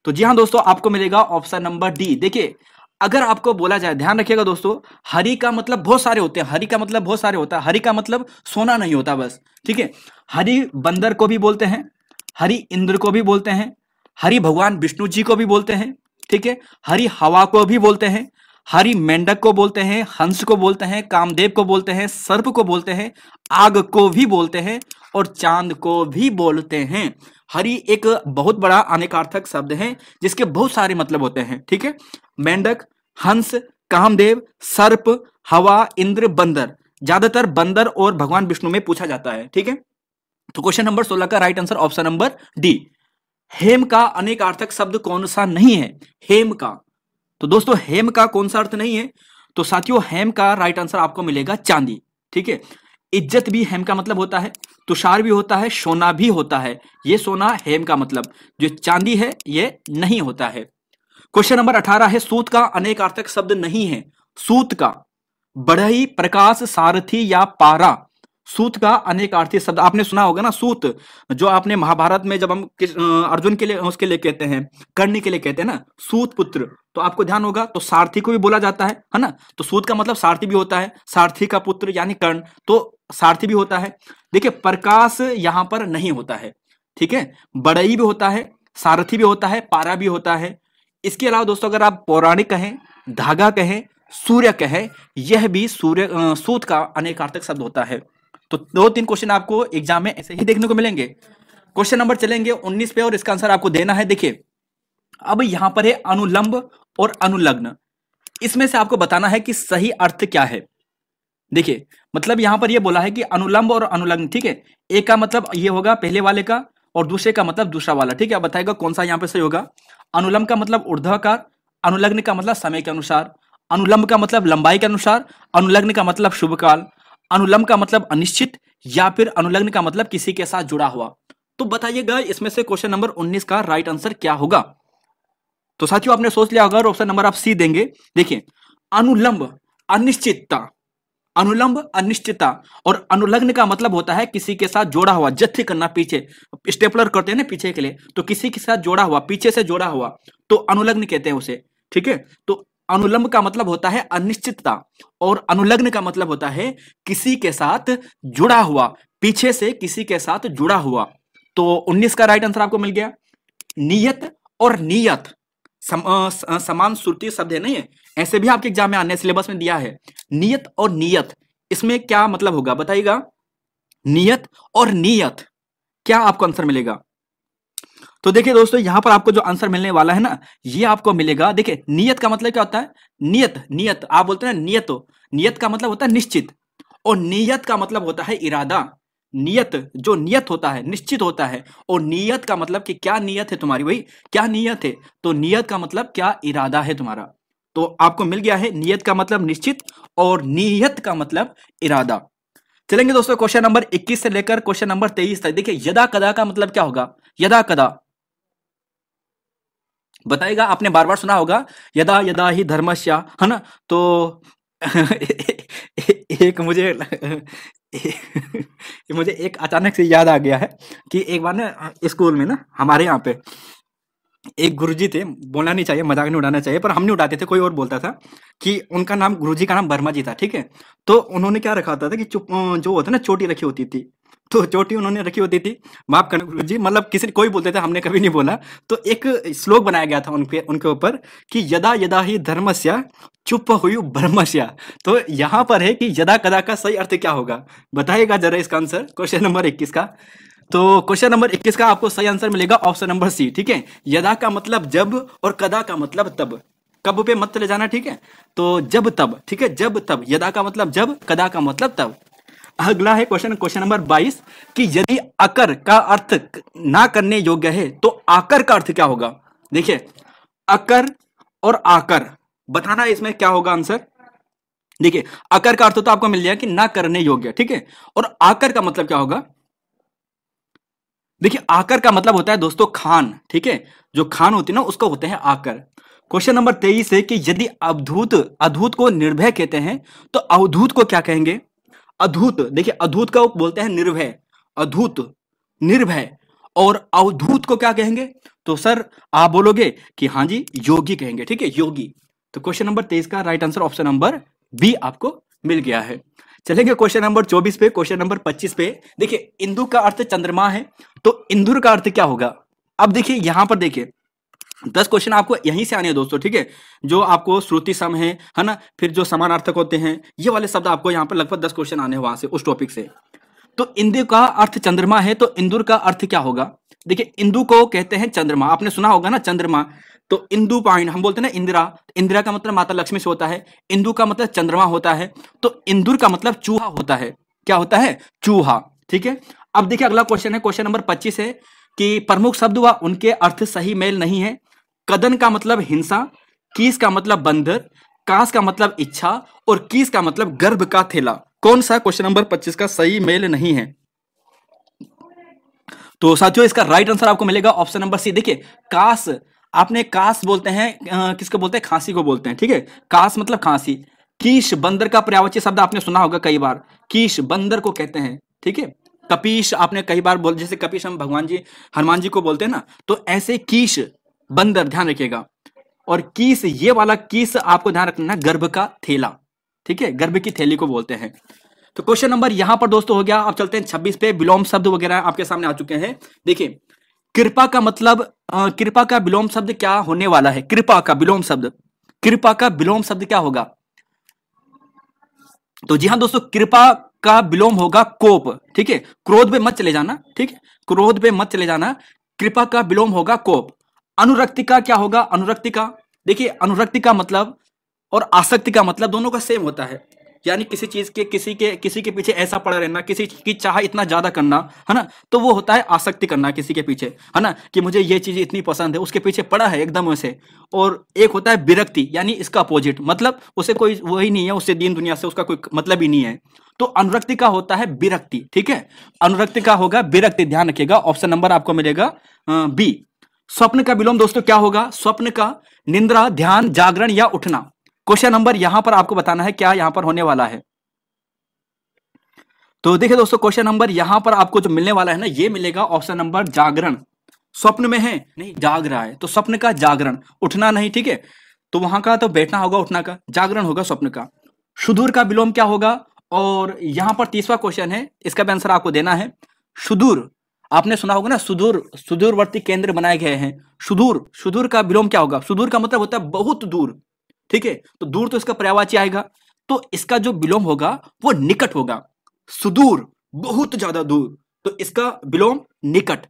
तो जी हाँ दोस्तों, आपको मिलेगा ऑप्शन नंबर डी। देखिए अगर आपको बोला जाए, ध्यान रखिएगा दोस्तों, हरि का मतलब बहुत सारे होते हैं, हरि का मतलब बहुत सारे होता है, हरि का मतलब सोना नहीं होता बस, ठीक है। हरि बंदर को भी बोलते हैं, हरि इंद्र को भी बोलते हैं, हरि भगवान विष्णु जी को भी बोलते हैं, ठीक है। हरि हवा को भी बोलते हैं, हरि मेंढक को बोलते हैं, हंस को बोलते हैं, कामदेव को बोलते हैं, सर्प को बोलते हैं, आग को भी बोलते हैं और चांद को भी बोलते हैं। हरि एक बहुत बड़ा अनेकार्थक शब्द है जिसके बहुत सारे मतलब होते हैं, ठीक है। मेंढक, हंस, कामदेव, सर्प, हवा, इंद्र, बंदर, ज्यादातर बंदर और भगवान विष्णु में पूछा जाता है, ठीक है। तो क्वेश्चन नंबर 16 का right answer option number D. हेम का अनेकार्थक शब्द कौन सा नहीं है? हेम का, तो दोस्तों हेम का कौन सा अर्थ नहीं है? तो साथियों हेम का राइट आंसर आपको मिलेगा चांदी, ठीक है। इज्जत भी हेम का मतलब होता है, तुषार भी होता है, सोना भी होता है। ये सोना हेम का मतलब, जो चांदी है ये नहीं होता है। क्वेश्चन नंबर 18 है, सूत का अनेकार्थक शब्द नहीं है। सूत का, बढ़ई, प्रकाश, सारथी या पारा? सूत का अनेकार्थी शब्द आपने सुना होगा ना, सूत, जो आपने महाभारत में जब हम अर्जुन के लिए उसके लिए कहते हैं, कर्ण के लिए कहते हैं ना, सूत पुत्र, तो आपको ध्यान होगा। तो सारथी को भी बोला जाता है ना, तो सूत का मतलब सारथी भी होता है, सारथी का पुत्र यानी कर्ण, तो सारथी भी होता है। देखिए प्रकाश यहां पर नहीं होता है, ठीक है। बढ़ई भी होता है, सारथी भी होता है, पारा भी होता है। इसके अलावा दोस्तों अगर आप पौराणिक कहें, धागा कहें, सूर्य कहें, यह भी सूर्य सूत का अनेकार्थक शब्द होता है। तो 2-3 क्वेश्चन आपको एग्जाम में ऐसे ही देखने को मिलेंगे। क्वेश्चन नंबर चलेंगे 19 पे और इसका आंसर आपको देना है। देखिए अब यहां पर है अनुलंब और अनुलग्न, इसमें से आपको बताना है कि सही अर्थ क्या है। देखिए मतलब यहां पर यह बोला है कि अनुलंब और अनुलग्न, ठीक है। एक का मतलब ये होगा पहले वाले का और दूसरे का मतलब दूसरा वाला, ठीक है। आप बताएगा कौन सा यहां पर सही होगा। अनुलंब का मतलब ऊर्ध्वाकार, अनुलग्न का मतलब समय के अनुसार, अनुलंब का मतलब लंबाई के अनुसार, अनुलग्न का मतलब शुभ काल, अनुलंब का मतलब अनिश्चित, या फिर अनुलग्न का मतलब किसी के साथ जुड़ा हुआ। तो बताइएगा इसमें से क्वेश्चन नंबर 19 का राइट आंसर क्या होगा। तो साथियों आपने सोच लिया होगा और ऑप्शन नंबर आप सी देंगे। देखिए अनुलंब अनिश्चितता, अनुलंब अनिश्चितता, और अनुलग्न का मतलब होता है किसी के साथ जोड़ा हुआ, जत्थी करना, पीछे स्टेपलर करते हैं ना पीछे के लिए, तो किसी के साथ जोड़ा हुआ, पीछे से जोड़ा हुआ, तो अनुलग्न कहते हैं उसे, ठीक है। तो अनुलंब का मतलब होता है अनिश्चितता और अनुलग्न का मतलब होता है किसी के साथ जुड़ा हुआ, पीछे से किसी के साथ जुड़ा हुआ। तो 19 का राइट आंसर आपको मिल गया। नियत और नियत समान श्रुति शब्द है, नहीं है, ऐसे भी आपके एग्जाम में आने सिलेबस में दिया है। नियत और नियत, इसमें क्या मतलब होगा बताइएगा। नियत और नियत, क्या आपको आंसर मिलेगा? तो देखिए दोस्तों यहां पर आपको जो आंसर मिलने वाला है ना, ये आपको मिलेगा। देखिए नियत का मतलब क्या होता है? नियत, नियत आप बोलते हैं नियत, नियत का मतलब होता है निश्चित, और नियत का मतलब होता है इरादा। नियत जो नियत होता है निश्चित होता है, और नियत का मतलब कि क्या नियत है तुम्हारी, भाई क्या नियत है, तो नियत का मतलब क्या इरादा है तुम्हारा। तो आपको मिल गया है, नियत का मतलब निश्चित और नियत का मतलब इरादा। चलेंगे दोस्तों क्वेश्चन नंबर 21 से लेकर क्वेश्चन नंबर 23 तक। देखिए यदा कदा का मतलब क्या होगा? यदा कदा बताएगा, आपने बार बार सुना होगा यदा यदा ही धर्मस्य, है ना। तो एक मुझे एक अचानक से याद आ गया है कि एक बार ना स्कूल में ना हमारे यहाँ पे एक गुरुजी थे, बोलना नहीं चाहिए, मजाक नहीं उड़ाना चाहिए, पर हम नहीं उड़ाते थे, कोई और बोलता था कि उनका नाम, गुरुजी का नाम वर्मा जी था, ठीक है। तो उन्होंने क्या रखा होता था कि चुप जो होता है ना, चोटी रखी होती थी, तो चोटी उन्होंने रखी होती थी, माफ करना गुरुजी, मतलब किसी कोई बोलते थे, हमने कभी नहीं बोला। तो एक श्लोक बनाया गया था उनके ऊपर कि यदा यदा ही धर्मस्य चुप हुई ब्रह्मस्य। तो यहाँ पर है कि यदा कदा का सही अर्थ क्या होगा, बताइएगा जरा इसका आंसर, क्वेश्चन नंबर 21 का। तो क्वेश्चन नंबर 21 का आपको सही आंसर मिलेगा ऑप्शन नंबर सी, ठीक है। यदा का मतलब जब और कदा का मतलब तब, कब पे मत चले जाना, ठीक है। तो जब तब, ठीक है, जब तब, यदा का मतलब जब, कदा का मतलब तब। अगला है क्वेश्चन नंबर 22 कि यदि अकर का अर्थ ना करने योग्य है तो आकर का अर्थ क्या होगा। देखिए, अकर और आकर बताना इसमें क्या होगा आंसर। देखिए, अकर का अर्थ तो आपको मिल जाएगा कि ना करने योग्य, ठीक है, और आकर का मतलब क्या होगा। देखिए, आकर का मतलब होता है दोस्तों खान, ठीक है, जो खान होती है ना उसको होते हैं आकर। क्वेश्चन नंबर 23 है कि यदि अधूत को निर्भय कहते हैं तो अवधूत को क्या कहेंगे। अधूत, देखिए अधूत का बोलते हैं निर्भय, अधूत निर्भय, और अवधूत को क्या कहेंगे। तो सर आप बोलोगे कि हाँ जी योगी कहेंगे, ठीक है, योगी। तो क्वेश्चन नंबर 23 का right answer option number B आपको मिल गया है। चलेंगे क्वेश्चन नंबर 24 पे। क्वेश्चन नंबर 25 पे देखिए, इंदु का अर्थ चंद्रमा है, तो इंदुर का अर्थ क्या होगा। अब देखिए यहां पर देखिए 10 क्वेश्चन आपको यहीं से आने हैं दोस्तों, ठीक है, जो आपको श्रुति सम है ना, फिर जो समानार्थक होते हैं ये वाले शब्द आपको यहाँ पर लगभग 10 क्वेश्चन आने हैं वहां से, उस टॉपिक से। तो इंदु का अर्थ चंद्रमा है, तो इंदुर का अर्थ क्या होगा। देखिए, इंदु को कहते हैं चंद्रमा, आपने सुना होगा ना चंद्रमा। तो इंदु पाइन हम बोलते हैं ना इंदिरा, इंदिरा का मतलब माता लक्ष्मी से होता है, इंदु का मतलब चंद्रमा होता है, तो इंदुर का मतलब चूहा होता है। क्या होता है, चूहा, ठीक है। अब देखिए अगला क्वेश्चन है, क्वेश्चन नंबर 25 है कि प्रमुख शब्द व उनके अर्थ सही मेल नहीं है। कदन का मतलब हिंसा, कीस का मतलब बंदर, कास का मतलब इच्छा, और कीस का मतलब गर्भ का थैला। कौन सा क्वेश्चन नंबर 25 का सही मेल नहीं है। तो साथियों इसका राइट आंसर आपको मिलेगा ऑप्शन नंबर सी। देखिए, कास, आपने कास बोलते हैं, किसको बोलते हैं, खांसी को बोलते हैं, ठीक है, कास मतलब खांसी। कीश बंदर का पर्यायवाची शब्द आपने सुना होगा कई बार, कीश बंदर को कहते हैं, ठीक है। कपीश आपने कई बार बोल, जैसे कपीश हम भगवान जी हनुमान जी को बोलते हैं ना, तो ऐसे कीश बंदर, ध्यान रखिएगा। और कीस, ये वाला कीस आपको ध्यान रखना, गर्भ का थैला, ठीक है, गर्भ की थैली को बोलते हैं। तो क्वेश्चन नंबर यहां पर दोस्तों हो गया। अब चलते हैं 26 पे। विलोम शब्द वगैरह आपके सामने आ चुके हैं। देखिए, कृपा का मतलब, कृपा का विलोम शब्द क्या होने वाला है। कृपा का विलोम शब्द, कृपा का विलोम शब्द क्या होगा। तो जी हाँ दोस्तों, कृपा का विलोम होगा कोप, ठीक है, क्रोध पे मत चले जाना, ठीक है, क्रोध पे मत चले जाना। कृपा का विलोम होगा कोप। अनुरक्ति का क्या होगा, अनुरक्ति का, देखिए अनुरक्ति का मतलब और आसक्ति का मतलब दोनों का सेम होता है, यानी किसी चीज के किसी के पीछे ऐसा पड़ा रहना, किसी की चाह इतना ज्यादा करना, है ना, तो वो होता है आसक्ति करना किसी के पीछे, है ना, कि मुझे ये चीज इतनी पसंद है, उसके पीछे पड़ा है एकदम वैसे। और एक होता है विरक्ति, यानी इसका अपोजिट, मतलब उसे कोई वही नहीं है, उससे दीन दुनिया से उसका कोई मतलब ही नहीं है। तो अनुरक्ति का होता है विरक्ति, ठीक है, अनुरक्ति का होगा विरक्ति, ध्यान रखिएगा। ऑप्शन नंबर आपको मिलेगा बी। स्वप्न का विलोम दोस्तों क्या होगा। स्वप्न का निंद्रा, ध्यान, जागरण या उठना। क्वेश्चन नंबर यहां पर आपको बताना है क्या यहां पर होने वाला है। तो देखिए दोस्तों, क्वेश्चन नंबर यहां पर आपको जो मिलने वाला है ना, ये मिलेगा ऑप्शन नंबर जागरण। स्वप्न में है नहीं, जाग रहा है, तो स्वप्न का जागरण, उठना नहीं, ठीक है, तो वहां का तो बैठना होगा, उठना का जागरण होगा स्वप्न का। सुदूर का विलोम क्या होगा। और यहां पर 30वां क्वेश्चन है, इसका भी आंसर आपको देना है। सुदूर, आपने सुना होगा ना, सुदूर, सुदूरवर्ती केंद्र बनाए गए हैं। सुदूर, सुदूर का विलोम क्या होगा। सुदूर का मतलब होता है बहुत दूर, ठीक है, तो दूर तो इसका पर्यायवाची आएगा, तो इसका जो विलोम होगा वो निकट होगा। सुदूर बहुत ज्यादा दूर, तो इसका विलोम निकट।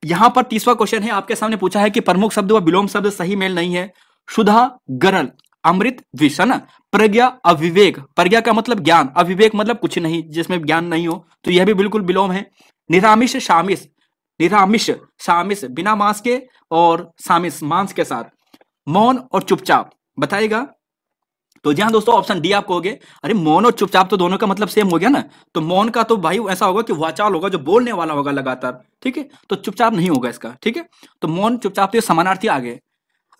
यहां पर 30वां क्वेश्चन है, आपके सामने पूछा है कि प्रमुख शब्द व विलोम शब्द सही मेल नहीं है। सुधा, गरल, अमृत, विष, है ना। प्रज्ञा, अविवेक, प्रज्ञा का मतलब ज्ञान, अविवेक मतलब कुछ नहीं, जिसमें ज्ञान नहीं हो, तो यह भी बिल्कुल विलोम है। निरामिष, शामिष, निरामिष शामिष बिना मांस के, और शामिष मांस के साथ। मौन और चुपचाप, बताइएगा। तो जहां दोस्तों ऑप्शन डी आप कहोगे, अरे मौन और चुपचाप तो दोनों का मतलब सेम हो गया ना, तो मौन का तो भाई ऐसा होगा कि वाचाल होगा, जो बोलने वाला होगा लगातार, ठीक है, तो चुपचाप नहीं होगा इसका, ठीक है, तो मौन चुपचाप तो समानार्थी आ गए।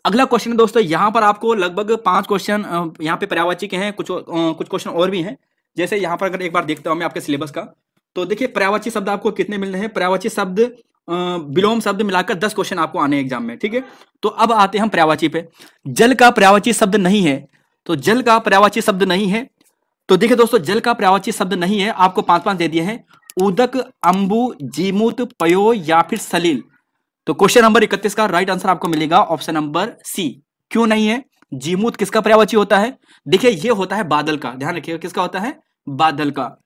अगला क्वेश्चन दोस्तों, यहां पर आपको लगभग 5 क्वेश्चन यहाँ पे पर्यायवाची के हैं, कुछ क्वेश्चन और भी हैं। जैसे यहाँ पर अगर एक बार देखता हूं मैं आपके सिलेबस का, तो देखिए पर्यायवाची शब्द आपको कितने मिल रहे हैं। पर्यायवाची शब्द, विलोम शब्द मिलाकर 10 क्वेश्चन आपको आने एग्जाम में, ठीक है। तो अब आते हैं हम पर्यायवाची पे। जल का पर्यायवाची शब्द नहीं है, तो जल का पर्यायवाची शब्द नहीं है। तो देखिए दोस्तों, जल का पर्यायवाची शब्द नहीं है, आपको 5-5 दे दिए हैं। उदक, अंबु, जीमूत, पयो या फिर सलील। तो क्वेश्चन नंबर 31 का राइट आंसर आपको मिलेगा ऑप्शन नंबर सी। क्यों नहीं है? जीमूत किसका पर्यायवाची होता है? देखिए ये होता है बादल का, ध्यान रखिएगा किसका होता है? बादल का।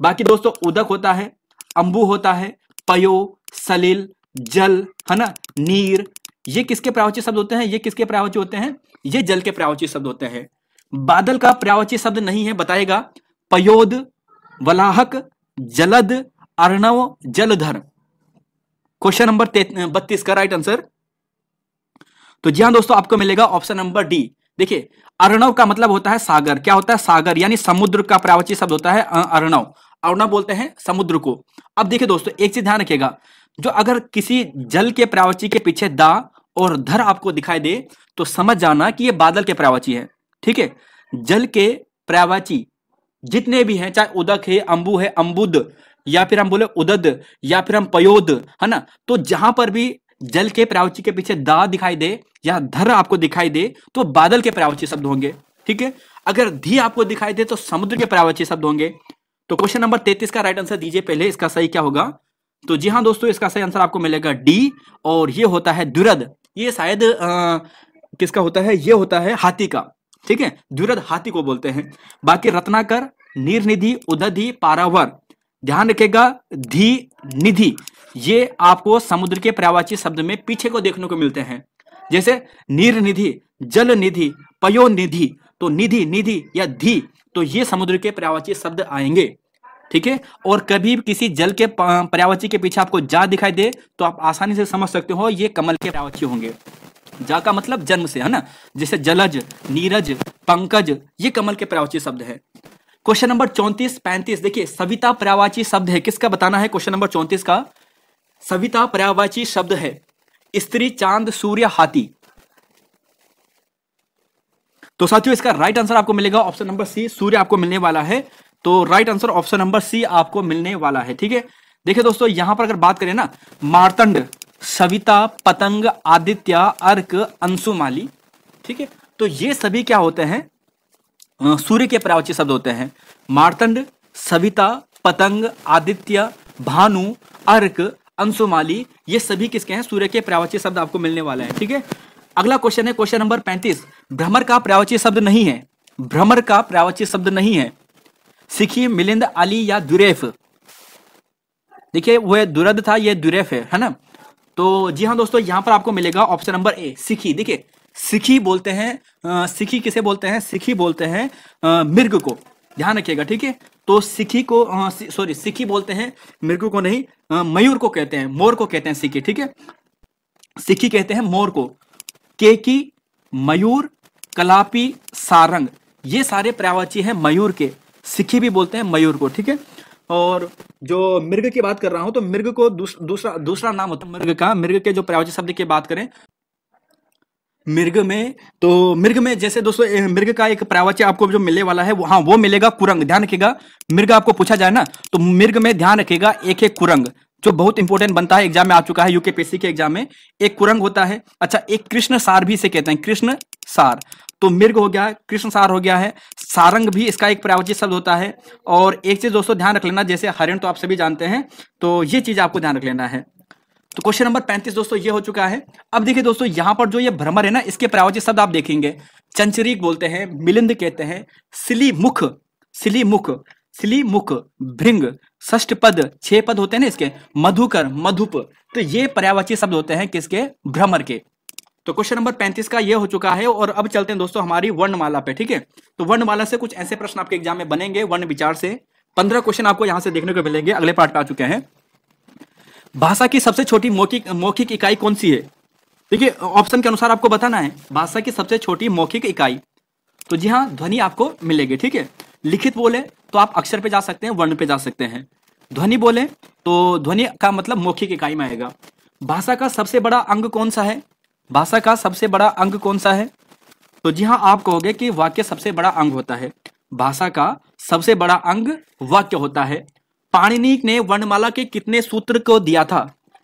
बाकी दोस्तों उदक होता है, अंबु होता है, पयो, सलिल, जल, है ना, नीर, ये किसके पर्यायवाची शब्द होते हैं? ये किसके पर्यायवाची होते हैं? ये जल के पर्यायवाची शब्द होते हैं। बादल का पर्यायवाची शब्द नहीं है, बताएगा पयोद, वलाहक, जलद, अर्णव, जलधर। क्वेश्चन नंबर 32 का राइट आंसर। तो जी हाँ दोस्तों, आपको मिलेगा ऑप्शन नंबर डी। देखिए अर्णव का मतलब होता है सागर। क्या होता है? सागर, यानी समुद्र का पर्यायवाची शब्द होता है अर्णव। अर्णव बोलते हैं समुद्र को। अब देखिए दोस्तों, एक चीज ध्यान रखिएगा, जो अगर किसी जल के पर्यायवाची के पीछे दा और धर आपको दिखाई दे तो समझ जाना कि ये बादल के पर्यायवाची है। ठीक है, जल के पर्यायवाची जितने भी हैं, चाहे उदक है, अंबु है, अंबुद, या फिर हम बोले उदद, या फिर हम पयोद, है ना, तो जहां पर भी जल के पर्यायवाची के पीछे दा दिखाई दे या धर आपको दिखाई दे तो बादल के पर्यायवाची शब्द होंगे। ठीक है, अगर धी आपको दिखाई दे तो समुद्र के पर्यायवाची शब्द होंगे। तो क्वेश्चन नंबर 33 का राइट आंसर दीजिए पहले, इसका सही क्या होगा? तो जी हाँ दोस्तों, इसका सही आंसर आपको मिलेगा डी, और ये होता है द्विरद। ये शायद किसका होता है? ये होता है हाथी का। ठीक है, द्विरद हाथी को बोलते हैं। बाकी रत्नाकर, नीरनिधि, उदधि, पारावर, ध्यान रखिएगा धी, निधि, ये आपको समुद्र के पर्यायवाची शब्द में पीछे को देखने को मिलते हैं। जैसे नीर निधि, जल निधि, पयो निधि, तो निधि, निधि या धी, तो ये समुद्र के पर्यायवाची शब्द आएंगे। ठीक है, और कभी भी किसी जल के पर्यायवाची के पीछे आपको जा दिखाई दे तो आप आसानी से समझ सकते हो ये कमल के पर्यायवाची होंगे। जा का मतलब जन्म से, है ना, जैसे जलज, नीरज, पंकज, ये कमल के पर्यायवाची शब्द है। क्वेश्चन नंबर 34, 35, देखिए सविता पर्यायवाची शब्द है, किसका बताना है? क्वेश्चन नंबर 34 का सविता पर्यायवाची शब्द है स्त्री, चांद, सूर्य, हाथी। तो साथियों इसका राइट आंसर आपको मिलेगा ऑप्शन नंबर सी, सूर्य आपको मिलने वाला है। तो right answer option number C आपको मिलने वाला है। ठीक है, देखिए दोस्तों यहां पर अगर बात करें ना, मार्तंड, सविता, पतंग, आदित्य, अर्क, अंशुमाली, ठीक है, तो ये सभी क्या होते हैं? सूर्य के पर्यायवाची शब्द होते हैं। मार्तंड, सविता, पतंग, आदित्य, भानु, अर्क, अंशुमाली, ये सभी किसके हैं? सूर्य के पर्यायवाची शब्द आपको मिलने वाले हैं। ठीक है, अगला क्वेश्चन है क्वेश्चन नंबर 35। भ्रमर का पर्यायवाची शब्द नहीं है, भ्रमर का पर्यायवाची शब्द नहीं है। सिखी, मिलिंद, अली या दुरेफ। देखिए वह दुरद था, ये दुरेफ है ना। तो जी हाँ दोस्तों, यहां पर आपको मिलेगा ऑप्शन नंबर ए, सिखी। देखिए सिखी बोलते हैं, सिखी किसे बोलते हैं? सिखी बोलते हैं मृग को, ध्यान रखिएगा। ठीक है, तो सिखी को सॉरी सिखी बोलते हैं मृग को नहीं, मयूर को कहते हैं, मोर को कहते हैं सिखी। ठीक है, सिखी कहते हैं मोर को। केकी, मयूर, कलापी, सारंग, ये सारे पर्यायवाची हैं मयूर के। सिखी भी बोलते हैं मयूर को। ठीक है, और जो मृग की बात कर रहा हूं तो मृग को दूसरा नाम होता है मृग का। मृग के जो पर्यायवाची शब्द की बात करें मृग में, तो मृग में जैसे दोस्तों मृग का एक पर्यायवाची आपको जो मिलने वाला है वो मिलेगा कुरंग। ध्यान रखिएगा, मृग आपको पूछा जाए ना तो मृग में ध्यान रखिएगा एक है कुरंग, जो बहुत इंपॉर्टेंट बनता है, एग्जाम में आ चुका है, यूकेपीएससी के एग्जाम में। एक कुरंग होता है। अच्छा, एक कृष्ण सार भी इसे कहते हैं, कृष्ण सार। तो मृग हो गया, कृष्ण सार हो गया है, सारंग भी इसका एक पर्यायवाची शब्द होता है। और एक चीज दोस्तों ध्यान रख लेना, जैसे हरिण तो आप सभी जानते हैं, तो ये चीज आपको ध्यान रख लेना है। तो क्वेश्चन नंबर 35 दोस्तों ये हो चुका है। अब देखिए दोस्तों, यहां पर जो ये भ्रमर है ना, इसके पर्यायवाची शब्द आप देखेंगे, चंचरीक बोलते हैं, मिलिंद कहते हैं, सिलीमुख, सिलीमुख, सिलीमुख, भृंग, षष्ठ पद, 6 पद होते हैं ना इसके, मधुकर, मधुप, तो ये पर्यायवाची शब्द होते हैं किसके? भ्रमर के। तो क्वेश्चन नंबर 35 का ये हो चुका है। और अब चलते हैं दोस्तों हमारी वर्णमाला पे। ठीक है, तो वर्णमाला से कुछ ऐसे प्रश्न आपके एग्जाम में बनेंगे वर्ण विचार से। 15 क्वेश्चन आपको यहां से देखने को मिलेंगे, अगले पार्ट पे आ चुके हैं। भाषा की सबसे छोटी मौखिक इकाई कौन सी है? देखिए ऑप्शन के अनुसार आपको बताना है भाषा की सबसे छोटी मौखिक इकाई। तो जी हाँ, ध्वनि आपको मिलेगी। ठीक है, लिखित बोले तो आप अक्षर पे जा सकते हैं, वर्ण पे जा सकते हैं। ध्वनि बोले तो ध्वनि का मतलब मौखिक इकाई में आएगा। भाषा का सबसे बड़ा अंग कौन सा है? भाषा का सबसे बड़ा अंग कौन सा है? तो जी हाँ, आप कहोगे कि वाक्य सबसे बड़ा अंग होता है। भाषा का सबसे बड़ा अंग वाक्य होता है। पाणिनि ने वर्णमाला के कितने सूत्र को दिया था?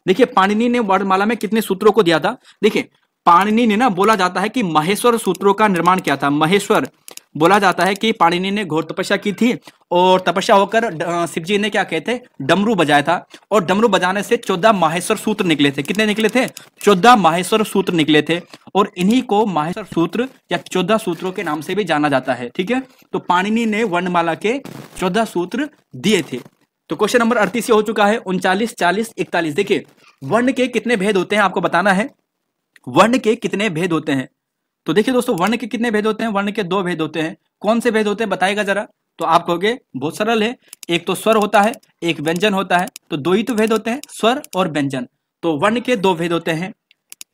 देखिए पाणिनि ने वर्णमाला में कितने सूत्रों को दिया था? देखिए पाणिनि ने ना, बोला जाता है कि महेश्वर सूत्रों का निर्माण किया था। महेश्वर बोला जाता है कि पाणिनि ने घोर तपस्या की थी और तपस्या होकर शिव जी ने क्या कहते डमरू बजाया था और डमरू बजाने से 14 माहेश्वर सूत्र निकले थे। कितने निकले थे? 14 माहेश्वर सूत्र निकले थे और इन्हीं को माहेश्वर सूत्र या 14 सूत्रों के नाम से भी जाना जाता है। ठीक है, तो पाणिनि ने वर्णमाला के 14 सूत्र दिए थे। तो क्वेश्चन नंबर 38 हो चुका है। 39, 40, 41। देखिए वर्ण के कितने भेद होते हैं आपको बताना है। वर्ण के कितने भेद होते हैं? तो देखिए दोस्तों वर्ण के कितने भेद होते हैं? वर्ण के 2 भेद होते हैं। कौन से भेद होते हैं बताइएगा जरा। तो आप कहोगे बहुत सरल है, एक तो स्वर होता है, एक व्यंजन होता है। तो 2 ही तो भेद होते हैं, स्वर और व्यंजन। तो वर्ण के 2 भेद होते हैं।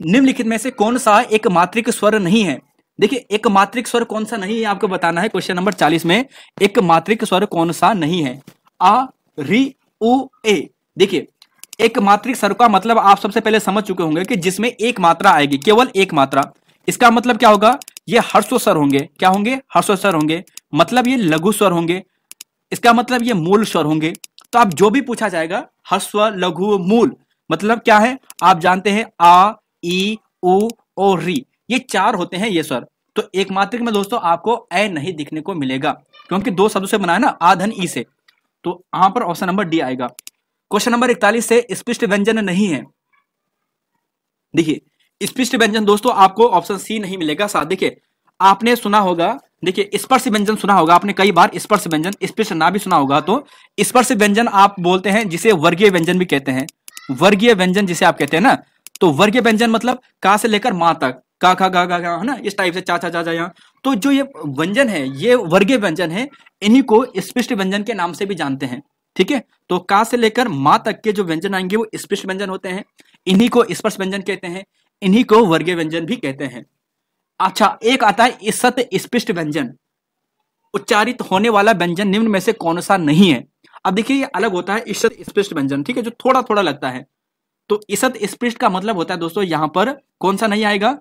निम्नलिखित में से कौन सा एक मात्रिक स्वर नहीं है? देखिए एक मात्रिक स्वर कौन सा नहीं है आपको बताना है। क्वेश्चन नंबर 40 में एक मात्रिक स्वर कौन सा नहीं है? आ, री, उ, ए। देखिए एक मात्रिक स्वर का मतलब आप सबसे पहले समझ चुके होंगे कि जिसमें एक मात्रा आएगी, केवल एक मात्रा। इसका मतलब क्या होगा? ये ह्रस्व स्वर होंगे। क्या होंगे? ह्रस्व स्वर होंगे। मतलब ये लघु स्वर होंगे। इसका मतलब ये मूल स्वर होंगे। तो आप जो भी पूछा जाएगा ह्रस्व, लघु, मूल मतलब क्या है आप जानते हैं। आ, ई, उ और री, ये 4 होते हैं ये स्वर। तो एक मात्रिक में दोस्तों आपको ए नहीं दिखने को मिलेगा क्योंकि 2 शब्दों से बना है ना, आ धन ई से। तो यहां पर ऑप्शन नंबर डी आएगा। क्वेश्चन नंबर 41 से स्पष्ट व्यंजन नहीं है। देखिए स्पष्ट व्यंजन दोस्तों आपको ऑप्शन सी नहीं मिलेगा। साथ देखिए आपने सुना होगा, देखिए स्पर्श व्यंजन सुना होगा आपने कई बार। स्पर्श व्यंजन, स्पष्ट ना भी सुना होगा तो स्पर्श व्यंजन आप बोलते हैं जिसे वर्गीय व्यंजन भी कहते हैं। वर्गीय व्यंजन जिसे आप कहते हैं ना, तो वर्गीय व्यंजन मतलब का से लेकर मां तक, का खा गा गा है ना, इस टाइप से चा चा जा यहाँ। तो जो ये व्यंजन है ये वर्गीय व्यंजन है, इन्हीं को स्पष्ट व्यंजन के नाम से भी जानते हैं। ठीक है, तो का से लेकर मां तक के जो व्यंजन आएंगे वो स्पष्ट व्यंजन होते हैं। इन्हीं को स्पर्श व्यंजन कहते हैं, इन्हीं को वर्गीय व्यंजन भी कहते हैं। अच्छा, एक आता है ईसत स्पष्ट व्यंजन। उच्चारित होने वाला व्यंजन निम्न में से कौन सा नहीं है? अब देखिए ये अलग होता है ईसत स्पष्ट व्यंजन, ठीक है, जो थोड़ा थोड़ा लगता है। तो ईसत स्पष्ट का मतलब होता है दोस्तों यहां पर कौन सा नहीं आएगा?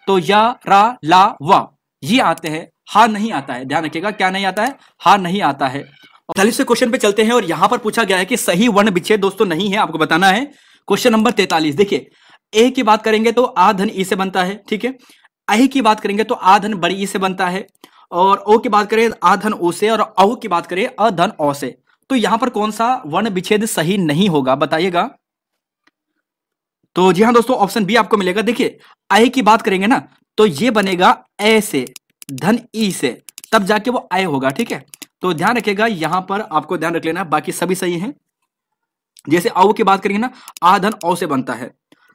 तो या, रा, ला, वा ये आते हैं, हा नहीं आता है। ध्यान रखिएगा क्या नहीं आता है? हा नहीं आता है। 43 से क्वेश्चन पे चलते हैं और यहां पर पूछा गया है कि सही वर्ण विच्छेद दोस्तों नहीं है, आपको बताना है। क्वेश्चन नंबर 43 देखिए, ए की बात करेंगे तो आ धन ई से बनता है। ठीक है, आई की बात करेंगे तो आ धन बड़ी ई से बनता है और ओ की बात करें आ धन ओ से और औ की बात करें अ धन औ से। तो यहां पर कौन सा वर्ण विच्छेद सही नहीं होगा बताइएगा। तो जी हाँ दोस्तों ऑप्शन बी आपको मिलेगा। देखिए आई की बात करेंगे ना तो ये बनेगा ए से, धन ई से, तब जाके वो आय होगा। ठीक है, तो ध्यान रखिएगा यहां पर आपको ध्यान रख लेना, बाकी सभी सही हैं। जैसे औ की बात करेंगे ना, आ धन औ से बनता है,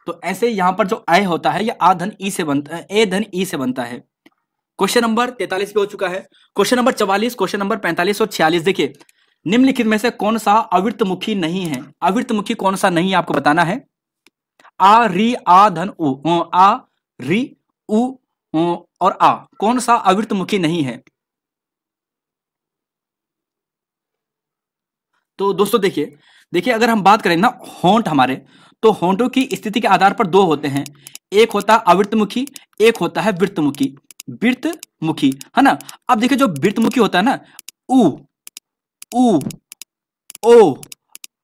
तो ऐसे यहां पर जो आय होता है ये आ धन ई से बनता है, ए धन ई से बनता है। क्वेश्चन नंबर 43 पे हो चुका है। क्वेश्चन नंबर 44, क्वेश्चन नंबर 45 और 46 देखिए, निम्नलिखित में से कौन सा अवृत्तमुखी नहीं है? अवृत्तमुखी कौन सा नहीं है आपको बताना है। आ, री, आ धन उ, आ, री, उ और आ, कौन सा अवृत्तमुखी नहीं है? तो दोस्तों देखिए देखिए अगर हम बात करें ना होंठ हमारे, तो होंठों की स्थिति के आधार पर 2 होते हैं। एक होता है अवृत्तमुखी, एक होता है वृत्तमुखी। वृत्तमुखी है ना। अब देखिए जो वृत्तमुखी होता है ना, उ, उ, ओ,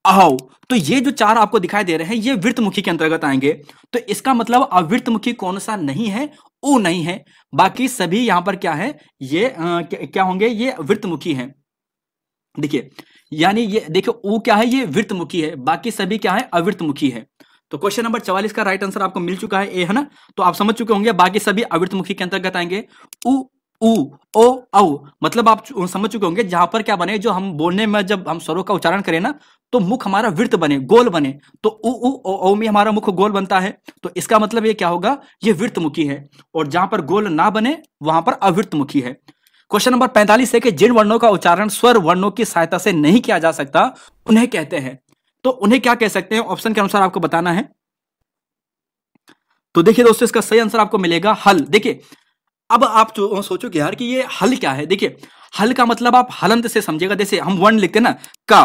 आओ, तो ये जो 4 आपको दिखाई दे रहे हैं ये वृत्तमुखी के अंतर्गत आएंगे। तो इसका मतलब अवृत्तमुखी कौन सा नहीं है? उ नहीं है। बाकी सभी यहां पर क्या है, ये क्या होंगे? ये वृत्तमुखी हैं। देखिए यानी ये देखिए उ क्या है? ये वृत्तमुखी है, बाकी सभी क्या है? अवृत्तमुखी है। तो क्वेश्चन नंबर 44 का राइट आंसर आपको मिल चुका है, ए है ना। तो आप समझ चुके होंगे बाकी सभी अवृत्तमुखी के अंतर्गत आएंगे। उ, उ, ओ, औ, मतलब आप समझ चुके होंगे जहां पर क्या बने, जो हम बोलने में जब हम स्वरों का उच्चारण करें ना तो मुख हमारा वृत्त बने, गोल बने। तो उ, ओ, औ में हमारा मुख गोल बनता है, तो इसका मतलब ये क्या होगा? ये वृत्तमुखी है। और जहां पर गोल ना बने वहां पर अवृत्तमुखी है। क्वेश्चन नंबर 45 है कि जिन वर्णों का उच्चारण स्वर वर्णों की सहायता से नहीं किया जा सकता उन्हें कहते हैं। तो उन्हें क्या कह सकते हैं? ऑप्शन के अनुसार आपको बताना है। तो देखिए दोस्तों इसका सही आंसर आपको मिलेगा हल। देखिए अब आप जो सोचोगे यार कि ये हल क्या है, देखिए हल का मतलब आप हलंत से समझिएगा। जैसे हम वर्ण लिखते हैं ना, का,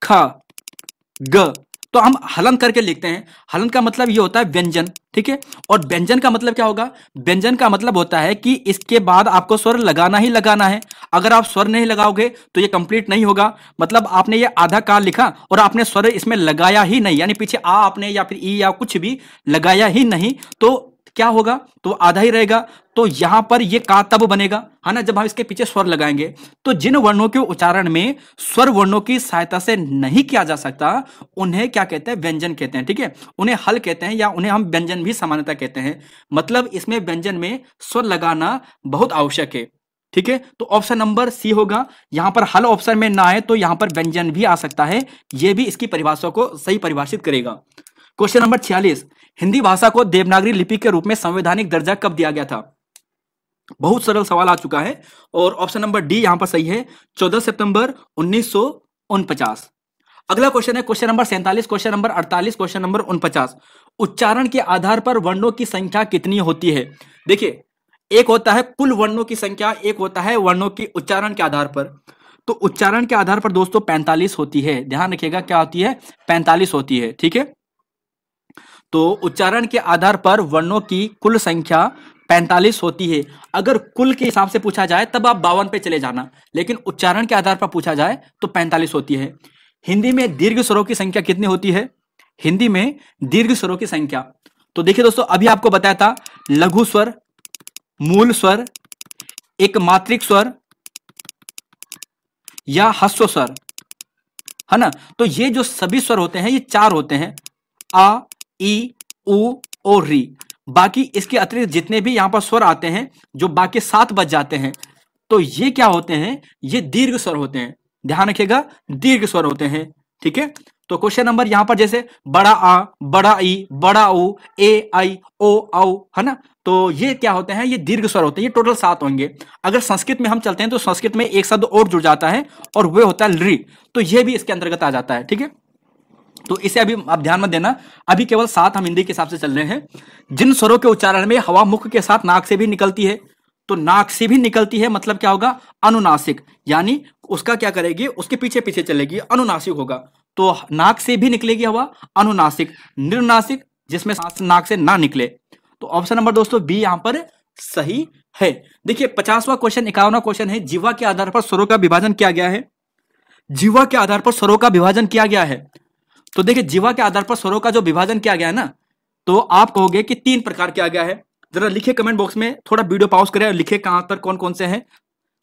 ख, ग, तो हम हलन करके लिखते हैं। हलन का मतलब ये होता है व्यंजन, ठीक है। और व्यंजन का मतलब क्या होगा? व्यंजन का मतलब होता है कि इसके बाद आपको स्वर लगाना ही लगाना है। अगर आप स्वर नहीं लगाओगे तो ये कंप्लीट नहीं होगा। मतलब आपने ये आधा काल लिखा और आपने स्वर इसमें लगाया ही नहीं, यानी पीछे आ आपने या फिर ई या कुछ भी लगाया ही नहीं, तो क्या होगा, तो आधा ही रहेगा। तो यहां पर ये का तब बनेगा, है ना, जब हम इसके पीछे स्वर लगाएंगे। तो जिन वर्णों के उच्चारण में स्वर वर्णों की सहायता से नहीं किया जा सकता उन्हें क्या कहते हैं, व्यंजन कहते हैं। ठीक है, उन्हें हल कहते हैं या उन्हें हम व्यंजन भी सामान्यतः कहते हैं। मतलब इसमें व्यंजन में स्वर लगाना बहुत आवश्यक है। ठीक है, तो ऑप्शन नंबर सी होगा। यहां पर हल ऑप्शन में ना आए तो यहां पर व्यंजन भी आ सकता है, यह भी इसकी परिभाषा को सही परिभाषित करेगा। क्वेश्चन नंबर 46, हिंदी भाषा को देवनागरी लिपि के रूप में संवैधानिक दर्जा कब दिया गया था? बहुत सरल सवाल आ चुका है और ऑप्शन नंबर डी यहां पर सही है, 14 सितंबर 1949। अगला क्वेश्चन है question number 47, question number 48, question number 49। उच्चारण के आधार पर वर्णों की संख्या कितनी होती है? देखिए, एक होता है कुल वर्णों की संख्या, एक होता है वर्णों की उच्चारण के आधार पर। तो उच्चारण के आधार पर दोस्तों 45 होती है, ध्यान रखिएगा क्या होती है, 45 होती है। ठीक है, तो उच्चारण के आधार पर वर्णों की कुल संख्या 45 होती है। अगर कुल के हिसाब से पूछा जाए तब आप 52 पे चले जाना, लेकिन उच्चारण के आधार पर पूछा जाए तो 45 होती है। हिंदी में दीर्घ स्वरों की संख्या कितनी होती है? हिंदी में दीर्घ स्वरों की संख्या, तो देखिए दोस्तों, अभी आपको बताया था लघु स्वर, मूल स्वर, एक मात्रिक स्वर या ह्रस्व स्वर, है ना। तो ये जो सभी स्वर होते हैं ये 4 होते हैं, आ, ई, उ और री। बाकी इसके अतिरिक्त जितने भी यहां पर स्वर आते हैं, जो बाकी 7 बच जाते हैं, तो ये क्या होते हैं, ये दीर्घ स्वर होते हैं। ध्यान रखिएगा, दीर्घ स्वर होते हैं। ठीक है, तो क्वेश्चन नंबर यहां पर जैसे बड़ा आ, बड़ा ई, बड़ा उ, ए, आई, ओ, औ, है ना, तो ये क्या होते हैं, ये दीर्घ स्वर होते हैं। ये टोटल 7 होंगे। अगर संस्कृत में हम चलते हैं तो संस्कृत में एक शब्द और जुड़ जाता है और वह होता है ली, तो ये भी इसके अंतर्गत आ जाता है। ठीक है, तो इसे अभी आप ध्यान मत देना, अभी केवल 7 हम हिंदी के हिसाब से चल रहे हैं। जिन स्वरों के उच्चारण में हवा मुख के साथ नाक से भी निकलती है, तो नाक से भी निकलती है मतलब क्या होगा, अनुनासिक, यानी उसका क्या करेगी, उसके पीछे पीछे चलेगी, अनुनासिक होगा। तो नाक से भी निकलेगी हवा, अनुनासिक। निर्नासिक, जिसमें सांस नाक से ना निकले। तो ऑप्शन नंबर दोस्तों बी यहां पर सही है। देखिए 50वां क्वेश्चन, 51वां क्वेश्चन है, जीवा के आधार पर स्वरों का विभाजन किया गया है। जीवा के आधार पर स्वरों का विभाजन किया गया है। तो देखिए, जीवा के आधार पर स्वरों का जो विभाजन किया गया है ना, तो आप कहोगे कि 3 प्रकार किया गया है। जरा लिखिए कमेंट बॉक्स में, थोड़ा वीडियो पॉज करें और लिखिए कहां पर कौन कौन से हैं,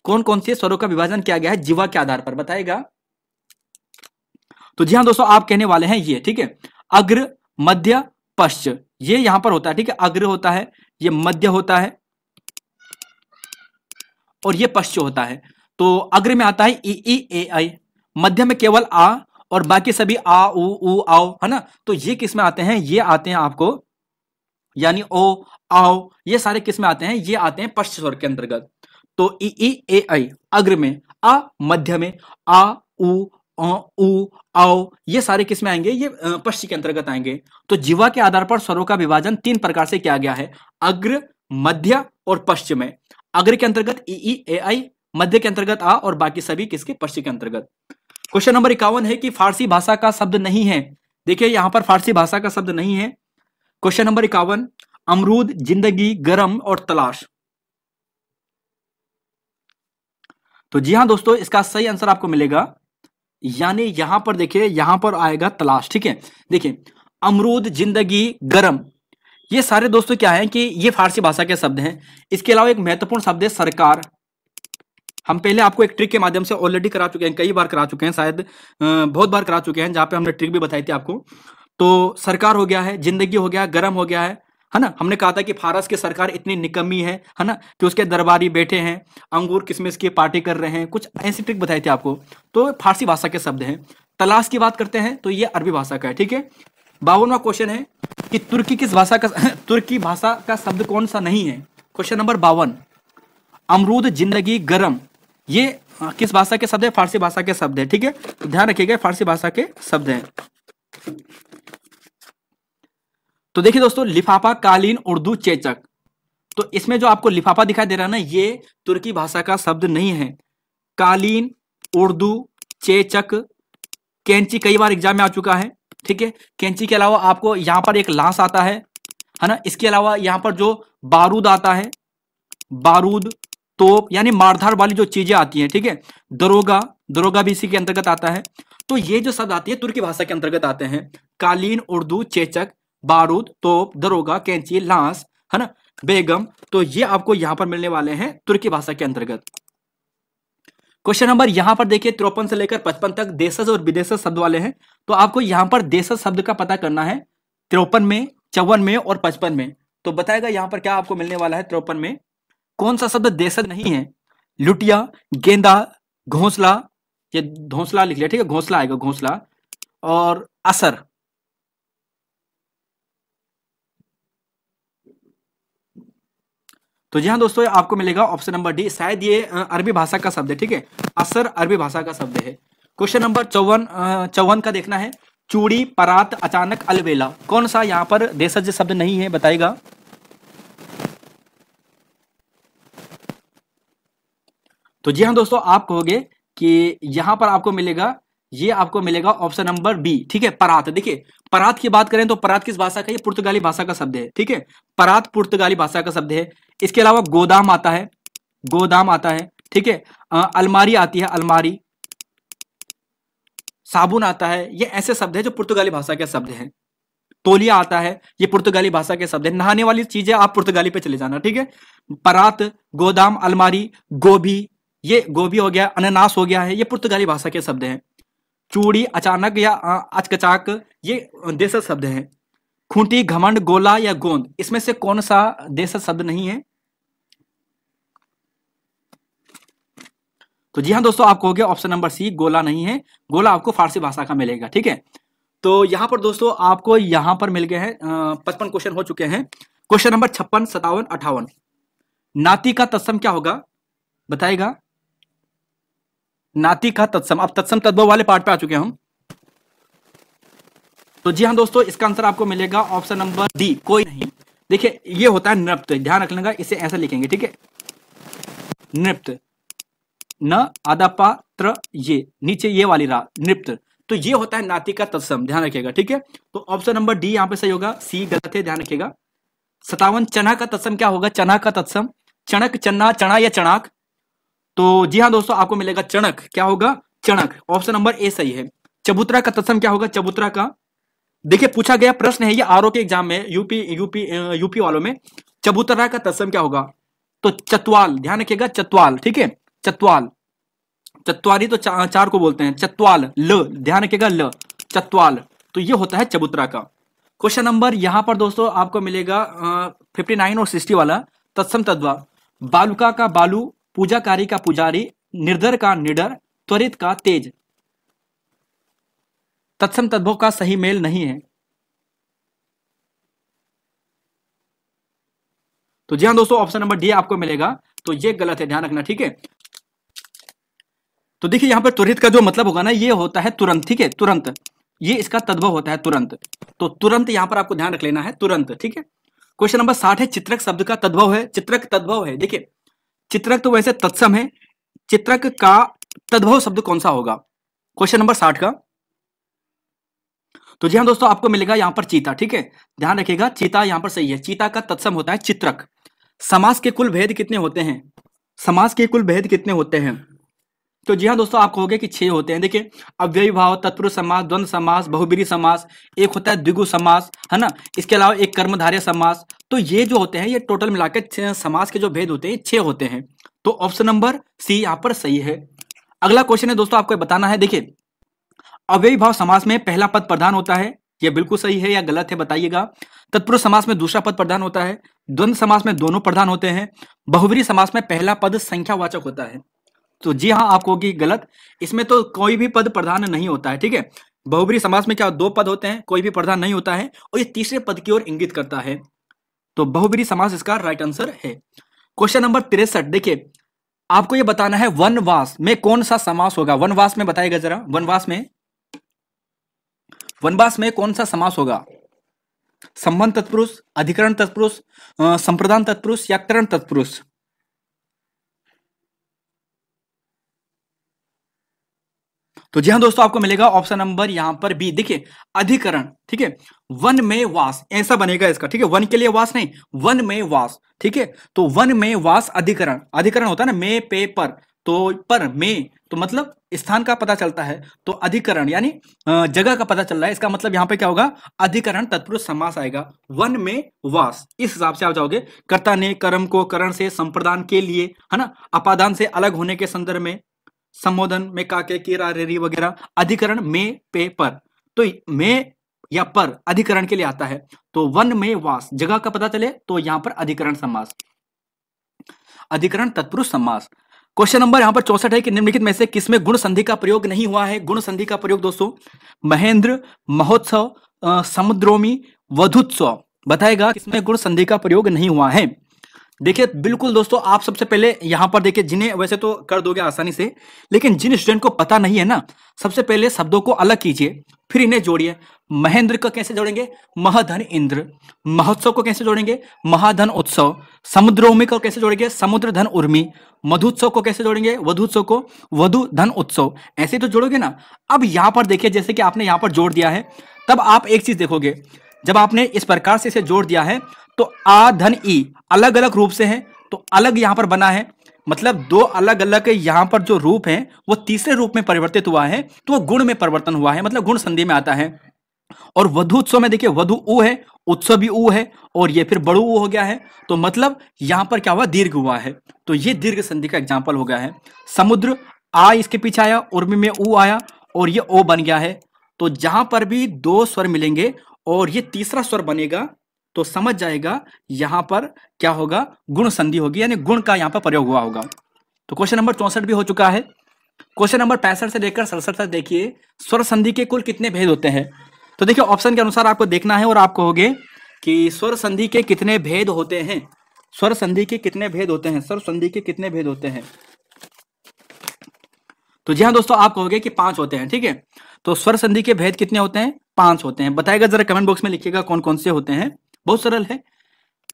कौन कौन से स्वरों का विभाजन किया गया है जीवा के आधार पर, बताएगा। तो जी हाँ दोस्तों, आप कहने वाले हैं ये। ठीक है, अग्र, मध्य, पश्च, ये यहां पर होता है। ठीक है, अग्र होता है, ये मध्य होता है और ये पश्च होता है। तो अग्र में आता है ई, ए, आई, मध्य में केवल आ और बाकी सभी आ, उ, आओ, है ना। तो ये किस में आते हैं, ये आते हैं आपको, यानी ओ, आओ, ये सारे किस में आते हैं, ये आते हैं पश्च स्वर के अंतर्गत। तो ई, ए, आई अग्र में, आ मध्य में, आ, उ, आओ, ये सारे किस में आएंगे, ये पश्च के अंतर्गत आएंगे। तो जीवा के आधार पर स्वरों का विभाजन 3 प्रकार से किया गया है, अग्र, मध्य और पश्च में। अग्र के अंतर्गत ई, ए, आई, मध्य के अंतर्गत आ और बाकी सभी किसके, पश्च के अंतर्गत। क्वेश्चन नंबर 51 है कि फारसी भाषा का शब्द नहीं है। देखिए यहां पर फारसी भाषा का शब्द नहीं है। क्वेश्चन नंबर 51, अमरूद, जिंदगी, गरम और तलाश। तो जी हां दोस्तों, इसका सही आंसर आपको मिलेगा, यानी यहां पर देखिए, यहां पर आएगा तलाश। ठीक है, देखिए अमरूद, जिंदगी, गरम, ये सारे दोस्तों क्या है कि ये फारसी भाषा के शब्द हैं। इसके अलावा एक महत्वपूर्ण शब्द है सरकार। हम पहले आपको एक ट्रिक के माध्यम से ऑलरेडी करा चुके हैं, कई बार करा चुके हैं, शायद बहुत बार करा चुके हैं, जहां पे हमने ट्रिक भी बताई थी आपको। तो सरकार हो गया है, जिंदगी हो गया, गरम हो गया है ना। हमने कहा था कि फारस की सरकार इतनी निकम्मी है ना, कि उसके दरबारी बैठे हैं, अंगूर किशमिश की पार्टी कर रहे हैं, कुछ ऐसी ट्रिक बताई थी आपको। तो फारसी भाषा के शब्द हैं। तलाश की बात करते हैं तो ये अरबी भाषा का है। ठीक है, 52वां क्वेश्चन है कि तुर्की किस भाषा का तुर्की भाषा का शब्द कौन सा नहीं है। क्वेश्चन नंबर 52, अमरूद, जिंदगी, गरम, ये किस भाषा के शब्द है, फारसी भाषा के शब्द है। ठीक है, तो ध्यान रखिएगा, फारसी भाषा के शब्द हैं। तो देखिए दोस्तों, लिफाफा, कालीन, उर्दू, चेचक, तो इसमें जो आपको लिफाफा दिखाई दे रहा है ना, ये तुर्की भाषा का शब्द नहीं है। कालीन, उर्दू, चेचक, कैंची कई बार एग्जाम में आ चुका है। ठीक है, कैंची के अलावा आपको यहां पर एक लांस आता है ना। इसके अलावा यहां पर जो बारूद आता है, बारूद, तोप, यानी मारधार वाली जो चीजें आती हैं। ठीक है, दरोगा, दरोगा भी इसी के अंतर्गत आता है। तो ये जो शब्द आती है तुर्की भाषा के अंतर्गत आते हैं। कालीन, उर्दू, चेचक, बारूद, तोप, दरोगा, कैंची, लांस, है ना, बेगम। तो ये आपको यहां पर मिलने वाले हैं तुर्की भाषा के अंतर्गत। क्वेश्चन नंबर यहां पर देखिए 53 से लेकर 55 तक देशज और विदेशज शब्द वाले हैं। तो आपको यहां पर देशज शब्द का पता करना है 53 में, 54 में और 55 में। तो बताएगा यहां पर क्या आपको मिलने वाला है 53 में, कौन सा शब्द देशज नहीं है? लुटिया, गेंदा, घोंसला, ये घोंसला लिख लिया, ठीक है, घोंसला आएगा, घोंसला, और असर। तो जी हाँ दोस्तों, आपको मिलेगा ऑप्शन नंबर डी, शायद ये अरबी भाषा का शब्द है, ठीक है, असर अरबी भाषा का शब्द है। क्वेश्चन नंबर 54 का देखना है, चूड़ी, परात, अचानक, अलबेला, कौन सा यहाँ पर देशज शब्द नहीं है, बताइएगा। तो जी हाँ दोस्तों, आप कहोगे कि यहां पर आपको मिलेगा, ये आपको मिलेगा ऑप्शन नंबर बी, ठीक है, परात। देखिए परात की बात करें तो परात किस भाषा का? ये पुर्तगाली भाषा का शब्द है, ठीक है, परात पुर्तगाली भाषा का शब्द है। इसके अलावा गोदाम आता है, गोदाम आता है, ठीक है, अलमारी आती है, अलमारी, साबुन आता है, ये ऐसे शब्द है जो पुर्तगाली भाषा के शब्द हैं। तौलिया आता है, ये पुर्तगाली भाषा के शब्द है। नहाने वाली चीजें आप पुर्तगाली पे चले जाना, ठीक है। परात, गोदाम, अलमारी, गोभी, ये गोभी हो गया, अनानास हो गया है, ये पुर्तगाली भाषा के शब्द हैं। चूड़ी, अचानक या अचकचाक, ये देशज शब्द हैं। खूंटी, घमंड, गोला या गोंद, इसमें से कौन सा देशज शब्द नहीं है? तो जी हाँ दोस्तों, आप कहोगे ऑप्शन नंबर सी, गोला नहीं है, गोला आपको फारसी भाषा का मिलेगा, ठीक है। तो यहां पर दोस्तों आपको यहां पर मिल गए हैं 55 क्वेश्चन हो चुके हैं। क्वेश्चन नंबर 56, 57, 58, नाती का तत्सम क्या होगा, बताएगा। नाती का तत्सम, अब तत्सम तद्भव वाले पार्ट पे आ चुके हैं हम। तो जी हाँ दोस्तों, इसका आंसर आपको मिलेगा ऑप्शन नंबर डी, कोई नहीं। देखिए ये होता है नृत्य, ध्यान रख लेगा, इसे ऐसे लिखेंगे, ठीक है, नृत्य, न आधा पात्र, ये नीचे ये वाली रा, नृत्य। तो ये होता है नाती का तत्सम, ध्यान रखिएगा, ठीक है। तो ऑप्शन नंबर डी यहां पे सही होगा, सी गलत है, ध्यान रखिएगा। 57, चना का तत्सम क्या होगा? चना का तत्सम, चणक, चन्ना, चना या चणाक। तो जी हाँ दोस्तों, आपको मिलेगा चणक, क्या होगा? चणक, ऑप्शन नंबर ए सही है। चबूतरा का तत्सम क्या होगा? चबूतरा का, देखिए पूछा गया प्रश्न है ये आरओ के एग्जाम में, यूपी वालों में, चबूतरा का तत्सम क्या होगा? तो चतवाल, ध्यान रखिएगा, चतवाल, ठीक है, चतवाल, चतवारी तो चार को बोलते हैं, चतवाल, ल, ध्यान रखिएगा, ल, चतवाल। तो ये होता है चबूतरा का। क्वेश्चन नंबर यहां पर दोस्तों आपको मिलेगा 59 और 60 वाला, तत्सम तद्वा, बालुका का बालू, पूजाकारी का पुजारी, निर्धर का निडर, त्वरित का तेज, तत्सम तद्भव का सही मेल नहीं है। तो जी हाँ दोस्तों, ऑप्शन नंबर डी आपको मिलेगा, तो ये गलत है, ध्यान रखना, ठीक है। तो देखिए यहां पर त्वरित का जो मतलब होगा ना, ये होता है तुरंत, ठीक है, तुरंत, ये इसका तद्भव होता है तुरंत। तो तुरंत यहां पर आपको ध्यान रख लेना है, तुरंत, ठीक है। क्वेश्चन नंबर 60 है, चित्रक शब्द का तद्भव है, चित्रक तद्भव है। देखिए चित्रक तो वैसे तत्सम है, चित्रक का तद्भव शब्द कौन सा होगा? क्वेश्चन नंबर 60 का। तो जी हाँ दोस्तों, आपको मिलेगा यहां पर चीता, ठीक है, ध्यान रखिएगा, चीता यहां पर सही है। चीता का तत्सम होता है चित्रक। समास के कुल भेद कितने होते हैं? समास के कुल भेद कितने होते हैं? तो जी हाँ दोस्तों, आप कहोगे कि 6 होते हैं। देखिए अव्ययी भाव, तत्पुरुष समास, द्वंद्व समास, बहुब्रीहि समास, एक होता है द्विगु समास, है ना, इसके अलावा एक कर्मधारय समास। तो ये जो होते हैं, ये टोटल मिलाकर समास के जो भेद होते हैं 6 होते हैं। तो ऑप्शन नंबर सी यहाँ पर सही है। अगला क्वेश्चन है दोस्तों, आपको बताना है, देखिए अव्ययी भाव समास में पहला पद प्रधान होता है, यह बिल्कुल सही है या गलत है, बताइएगा। तत्पुरुष समास में दूसरा पद प्रधान होता है, द्वंद्व समास में दोनों प्रधान होते हैं, बहुब्रीहि समास में पहला पद संख्यावाचक होता है। तो जी हाँ, आप कहोगे गलत, इसमें तो कोई भी पद प्रधान नहीं होता है, ठीक है। बहुब्रीहि समास में क्या 2 पद होते हैं, कोई भी प्रधान नहीं होता है, और ये तीसरे पद की ओर इंगित करता है। तो बहुब्रीहि समास इसका राइट आंसर है। क्वेश्चन नंबर 63, देखिए आपको ये बताना है वनवास में कौन सा समास होगा? वनवास में बताइएगा जरा, वनवास में कौन सा समास होगा? संबंध तत्पुरुष, अधिकरण तत्पुरुष, संप्रदान तत्पुरुष या करण तत्पुरुष? तो जी हाँ दोस्तों, आपको मिलेगा ऑप्शन नंबर यहां पर बी। देखिए अधिकरण, ठीक है, वन में वास ऐसा बनेगा इसका, ठीक है, वन के लिए वास नहीं, वन में वास, ठीक है। तो वन में वास अधिकरण, अधिकरण होता है ना, में पे पर, तो पर में तो मतलब स्थान का पता चलता है, तो अधिकरण यानी जगह का पता चल रहा है, इसका मतलब यहाँ पे क्या होगा, अधिकरण तत्पुरुष समास आएगा। वन में वास, इस हिसाब से आप जाओगे। कर्ता ने कर्म को करण से संप्रदान के लिए, है ना, अपादान से अलग होने के संदर्भ में, संबोधन में काके कीरा रेरी वगैरह, अधिकरण में पे पर, तो में या पर अधिकरण के लिए आता है। तो वन में वास, जगह का पता चले तो यहां पर अधिकरण समास, अधिकरण तत्पुरुष समास। क्वेश्चन नंबर यहां पर 64 है कि निम्नलिखित में से किसमें गुण संधि का प्रयोग नहीं हुआ है। गुण संधि का प्रयोग दोस्तों, महेंद्र, महोत्सव, समुद्रोमी, वधुत्सव, बताएगा किसमें गुण संधि का प्रयोग नहीं हुआ है। देखिए बिल्कुल दोस्तों, आप सबसे पहले यहां पर देखिए, जिन्हें वैसे तो कर दोगे आसानी से, लेकिन जिन स्टूडेंट को पता नहीं है ना, सबसे पहले शब्दों को अलग कीजिए, फिर इन्हें जोड़िए। महेंद्र को कैसे जोड़ेंगे, महधन इंद्र। महोत्सव को कैसे जोड़ेंगे, महाधन उत्सव। समुद्रोमी को कैसे जोड़ेंगे, समुद्र धन उर्मी। मधुत्सव को कैसे जोड़ेंगे, वधुत्सव को वधु धन उत्सव। ऐसे तो जोड़ोगे ना। अब यहां पर देखिए, जैसे कि आपने यहां पर जोड़ दिया है, तब आप एक चीज देखोगे, जब आपने इस प्रकार से इसे जोड़ दिया है तो आ धन ई अलग अलग रूप से है, तो अलग यहां पर बना है, मतलब दो अलग अलग यहां पर जो रूप है वो तीसरे रूप में परिवर्तित हुआ है, तो वो गुण में परिवर्तन हुआ है, मतलब गुण संधि में आता है। और वधु उत्सव में देखिए, वधु ऊ है, उत्सव भी ऊ है, और ये फिर बड़ू ऊ हो गया है, तो मतलब यहां पर क्या हुआ, दीर्घ हुआ है, तो ये दीर्घ संधि का एग्जाम्पल हो गया है। समुद्र आ इसके पीछे आया, उर्मी में ऊ आया, और ये ओ बन गया है। तो जहां पर भी दो स्वर मिलेंगे और ये तीसरा स्वर बनेगा, तो समझ जाएगा यहां पर क्या होगा, गुण संधि होगी, यानी गुण का यहां पर प्रयोग हुआ होगा। तो क्वेश्चन नंबर 64 भी हो चुका है। क्वेश्चन नंबर 65 से लेकर 67 तक देखिए, स्वर संधि के कुल कितने भेद होते हैं। तो देखिए ऑप्शन के अनुसार आपको देखना है, और आप कहोगे कि स्वर संधि के कितने भेद होते हैं, स्वर संधि के कितने भेद होते हैं, स्वर संधि के कितने भेद होते हैं। तो जी हाँ दोस्तों, आप कहोगे कि 5 होते हैं, ठीक है। तो स्वर संधि के भेद कितने होते हैं, 5 होते हैं। बताएगा जरा कमेंट बॉक्स में लिखिएगा कौन कौन से होते हैं, बहुत सरल है।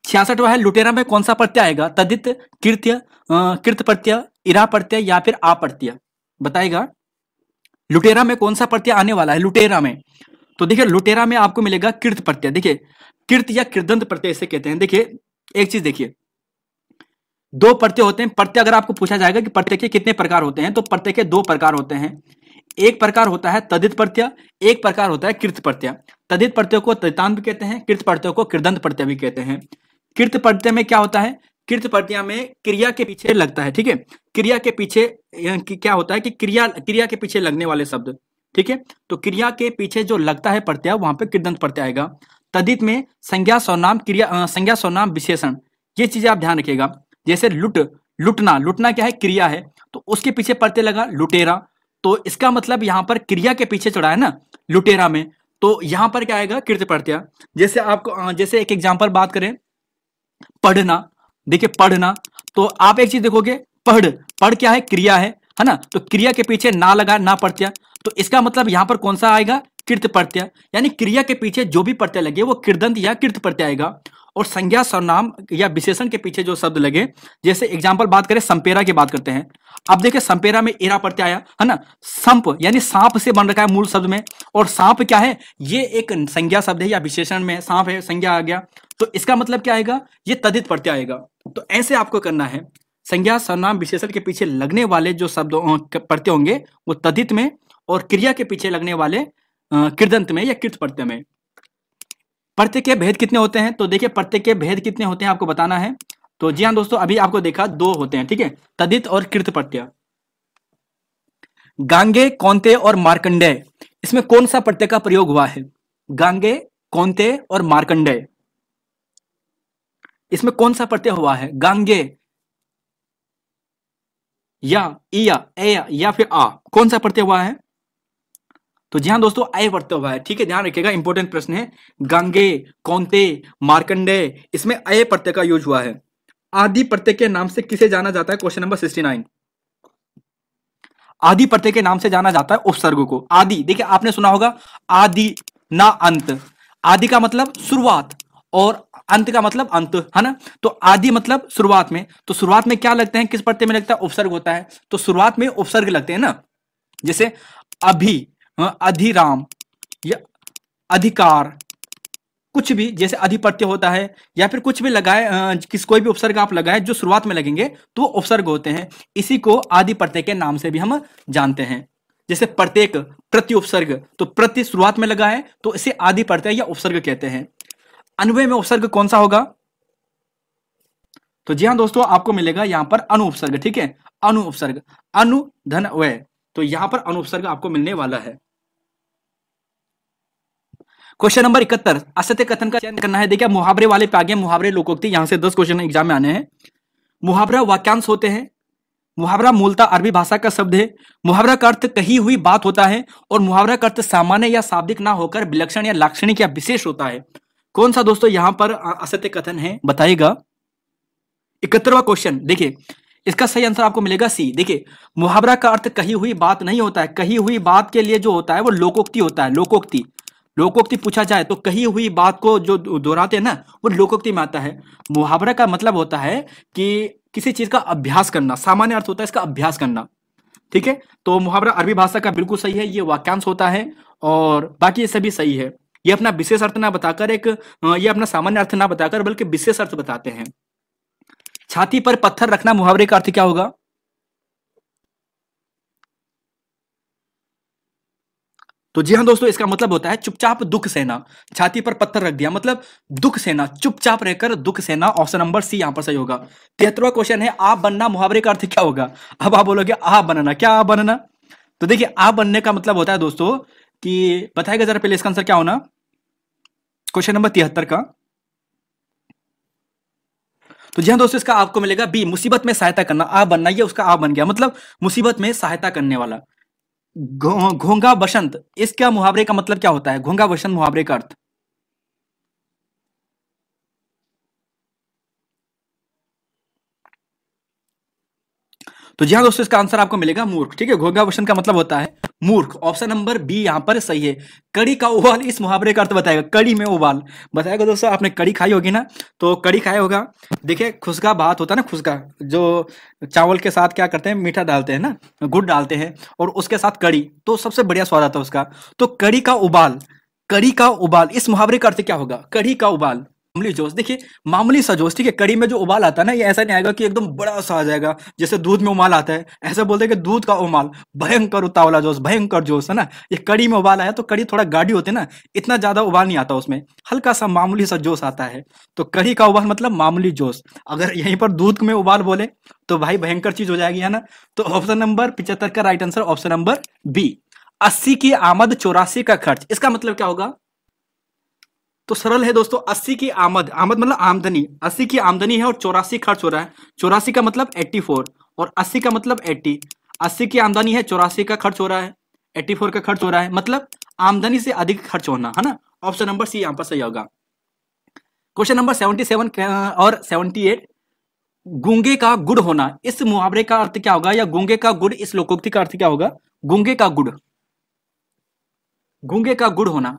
66वां है, लुटेरा में कौन सा प्रत्यय आएगा, तदित, कृत्य, कृत प्रत्यय, इरा प्रत्यय या फिर आ प्रत्यय, बताएगा। लुटेरा में कौन सा प्रत्यय आने वाला है, लुटेरा में, तो देखिए लुटेरा में आपको मिलेगा कृत प्रत्यय। देखिए कृत या कृदंत प्रत्यय इसे कहते हैं। देखिए एक चीज देखिए, दो प्रत्यय होते हैं। प्रत्यय अगर आपको पूछा जाएगा कि प्रत्यय के कितने प्रकार होते हैं, तो प्रत्यय के 2 प्रकार होते हैं। एक प्रकार होता है तदित प्रत्यय, एक प्रकार होता है कृत प्रत्यय। तदित प्रत्यय को तदितांत भी कहते हैं, कृत प्रत्यय को कृदंत प्रत्यय भी कहते हैं। कृत प्रत्यय में क्या होता है, कृत प्रत्यय में क्रिया के पीछे लगता है, ठीक है। क्रिया के पीछे क्या होता है कि क्रिया के पीछे लगने वाले शब्द, ठीक है। तो क्रिया के पीछे जो लगता है प्रत्यय, वहां पे कृदंत प्रत्यय आएगा। तदित में संज्ञा सर्वनाम क्रिया, संज्ञा सर्वनाम विशेषण, ये चीजें आप ध्यान रखिएगा। जैसे लुट, लुटना, लुटना क्या है, क्रिया है, तो उसके पीछे प्रत्यय लगा लुटेरा, तो इसका मतलब यहां पर क्रिया के पीछे चढ़ा है ना लुटेरा में, तो यहां पर क्या आएगा, कृत प्रत्यय। जैसे आपको जैसे एक एग्जांपल बात करें, पढ़ना, देखिए पढ़ना, तो आप एक चीज देखोगे, पढ़, पढ़ क्या है, क्रिया है ना, तो क्रिया के पीछे ना लगा, ना प्रत्यय, तो इसका मतलब यहां पर कौन सा आएगा, कृत प्रत्यय। यानी क्रिया के पीछे जो भी प्रत्यय लगे वो कृदंत या कृत प्रत्यय आएगा। और संज्ञा सर्वनाम या विशेषण के पीछे जो शब्द लगे, जैसे एग्जांपल बात करें, संपेरा की बात करते हैं। अब देखिए संपेरा में एरा प्रत्यय आया है ना, संप यानी सांप से बन रखा है मूल शब्द में, और सांप क्या है, ये एक संज्ञा शब्द है या विशेषण में सांप है, संज्ञा आ गया, तो इसका मतलब क्या आएगा, ये तदित प्रत्यय आएगा। तो ऐसे आपको करना है, संज्ञा सर्वनाम विशेषण के पीछे लगने वाले जो शब्द प्रत्यय होंगे वो तदित में, और क्रिया के पीछे लगने वाले कृदंत में या कृत प्रत्यय में। प्रत्यय के भेद कितने होते हैं, तो देखिए प्रत्यय के भेद कितने होते हैं आपको बताना है। तो जी हाँ दोस्तों, अभी आपको देखा 2 होते हैं, ठीक है, तदित और कृत प्रत्यय। गांगे, कौंते और मार्कंडेय, इसमें कौन सा प्रत्यय का प्रयोग हुआ है, गांगे, कौंते और मार्कंडेय, इसमें कौन सा प्रत्यय हुआ है, गांगे या इया, ए या फिर आ, कौन सा प्रत्यय हुआ है। तो जी हाँ दोस्तों, आय प्रत्यय हुआ है, ठीक है, ध्यान रखिएगा, इंपॉर्टेंट प्रश्न है। गांगे, कौंते, मार्कंडेय, इसमें अय प्रत्यय का यूज हुआ है। आदि प्रत्यय के नाम से किसे जाना जाता है, क्वेश्चन नंबर 69। आदि प्रत्यय के नाम से जाना जाता है उपसर्ग को। आदि, देखिए आपने सुना होगा आदि ना अंत, आदि का मतलब शुरुआत और अंत का मतलब अंत, है ना। तो आदि मतलब शुरुआत में, तो शुरुआत में क्या लगते हैं, किस प्रत्यय में लगता है, उपसर्ग होता है, तो शुरुआत में उपसर्ग लगते हैं ना। जैसे अभी, अधिराम या अधिकार, कुछ भी जैसे अधिप्रत्यय होता है या फिर कुछ भी लगाए कोई भी उपसर्ग आप लगाए जो शुरुआत में लगेंगे तो वो उपसर्ग होते हैं। इसी को आदि प्रत्यय के नाम से भी हम जानते हैं। जैसे प्रत्येक, प्रति उपसर्ग, तो प्रति शुरुआत में लगा है तो इसे आदि प्रत्यय या उपसर्ग कहते हैं। अन्वय में उपसर्ग कौन सा होगा? तो जी हाँ दोस्तों, आपको मिलेगा यहां पर अनु उपसर्ग। ठीक है, अनु उपसर्ग, अनु धन वय, तो यहां पर अनु उपसर्ग आपको मिलने वाला है। क्वेश्चन नंबर 71, असत्य कथन का चयन करना है। देखिए मुहावरे वाले पे आ गए, मुहावरे लोकोक्ति, यहां से 10 क्वेश्चन एग्जाम में आने हैं। मुहावरा वाक्यांश होते हैं। मुहावरा मूलतः अरबी भाषा का शब्द है। मुहावरा का अर्थ कही हुई बात होता है और मुहावरा का अर्थ सामान्य या शाब्दिक ना होकर विलक्षण या लाक्षणिक या विशेष होता है। कौन सा दोस्तों यहां पर असत्य कथन है, बताइएगा। 71वां क्वेश्चन देखिए, इसका सही आंसर आपको मिलेगा सी। देखिए मुहावरा का अर्थ कही हुई बात नहीं होता है। कही हुई बात के लिए जो होता है वो लोकोक्ति होता है। लोकोक्ति, लोकोक्ति पूछा जाए तो कही हुई बात को जो दोहराते हैं ना वो लोकोक्ति में आता है। मुहावरा का मतलब होता है कि किसी चीज का अभ्यास करना, सामान्य अर्थ होता है इसका अभ्यास करना। ठीक है, तो मुहावरा अरबी भाषा का बिल्कुल सही है, ये वाक्यांश होता है और बाकी ये सभी सही है। ये अपना विशेष अर्थ ना बताकर ये अपना सामान्य अर्थ ना बताकर बल्कि विशेष अर्थ बताते हैं। छाती पर पत्थर रखना मुहावरे का अर्थ क्या होगा? तो जी हाँ दोस्तों, इसका मतलब होता है चुपचाप दुख सहना। छाती पर पत्थर रख दिया मतलब दुख सहना, चुपचाप रहकर दुख सहना। ऑप्शन नंबर सी यहां पर सही होगा। 73वां क्वेश्चन है, आप बनना मुहावरे का अर्थ क्या होगा? अब आप बोलोगे आप बनना, क्या आप बनना? तो देखिए आप बनने का मतलब होता है दोस्तों कि बताएगा जरा पहले इसका आंसर क्या होना, क्वेश्चन नंबर 73 का। तो जी हाँ दोस्तों, इसका आपको मिलेगा बी, मुसीबत में सहायता करना। आप बनना, ये उसका आप बन गया मतलब मुसीबत में सहायता करने वाला। घोंघा बसंत, इसका मुहावरे का मतलब क्या होता है? घोंघा बसंत मुहावरे का अर्थ। तो जी हाँ दोस्तों, इसका आंसर आपको मिलेगा मूर्ख। ठीक है, घोंघा बसंत का मतलब होता है मूर्ख। ऑप्शन नंबर बी यहां पर सही है। कड़ी का उबाल इस मुहावरे का अर्थ बताएगा। कड़ी में उबाल बताएगा दोस्तों। आपने कड़ी खाई होगी ना, तो कड़ी खाया होगा। देखिए खुशका भात होता है ना, खुशका जो चावल के साथ क्या करते हैं, मीठा डालते हैं ना, गुड़ डालते हैं और उसके साथ कड़ी, तो सबसे बढ़िया स्वाद आता है उसका। तो कड़ी का उबाल, कड़ी का उबाल इस मुहावरे का अर्थ क्या होगा? कड़ी का उबाल, मामूली जोश। देखिए मामूली सा जोश। ठीक है, कड़ी में जो उबाल आता है ना, ये ऐसा नहीं आएगा कि एकदम बड़ा सा आ जाएगा जैसे दूध में उबाल आता है। ऐसा बोलते हैं कि दूध का उबाल, भयंकर उतावला जोश, भयंकर जोश है ना। ये कड़ी में उबाल आया तो कड़ी थोड़ा गाढ़ी होती है ना, इतना ज्यादा उबाल नहीं आता उसमें, हल्का सा मामूली सा जोश आता है। तो कड़ी का उबाल मतलब मामूली जोश। अगर यहीं पर दूध में उबाल बोले तो भाई भयंकर चीज हो जाएगी, है ना। तो ऑप्शन नंबर 75 का right answer option number B. 80 की आमद 84 का खर्च, इसका मतलब क्या होगा? तो सरल है दोस्तों, 80 की आमद, आमद मतलब आमदनी, 80 की आमदनी है और 84 खर्च हो रहा है। 84 का मतलब 84 और 80 का मतलब 80। 80 की आमदनी है, 84 का खर्च हो रहा है, 84 का खर्च हो रहा है, मतलब आमदनी से अधिक खर्च होना, है ना। ऑप्शन नंबर सी यहां पर सही होगा। क्वेश्चन नंबर 77 और 78, गूंगे का गुड़ होना इस मुहावरे का अर्थ क्या होगा? या गूंगे का गुड़ इस लोकोक्ति का अर्थ क्या होगा? गूंगे का गुड़, गूंगे का गुड़ होना,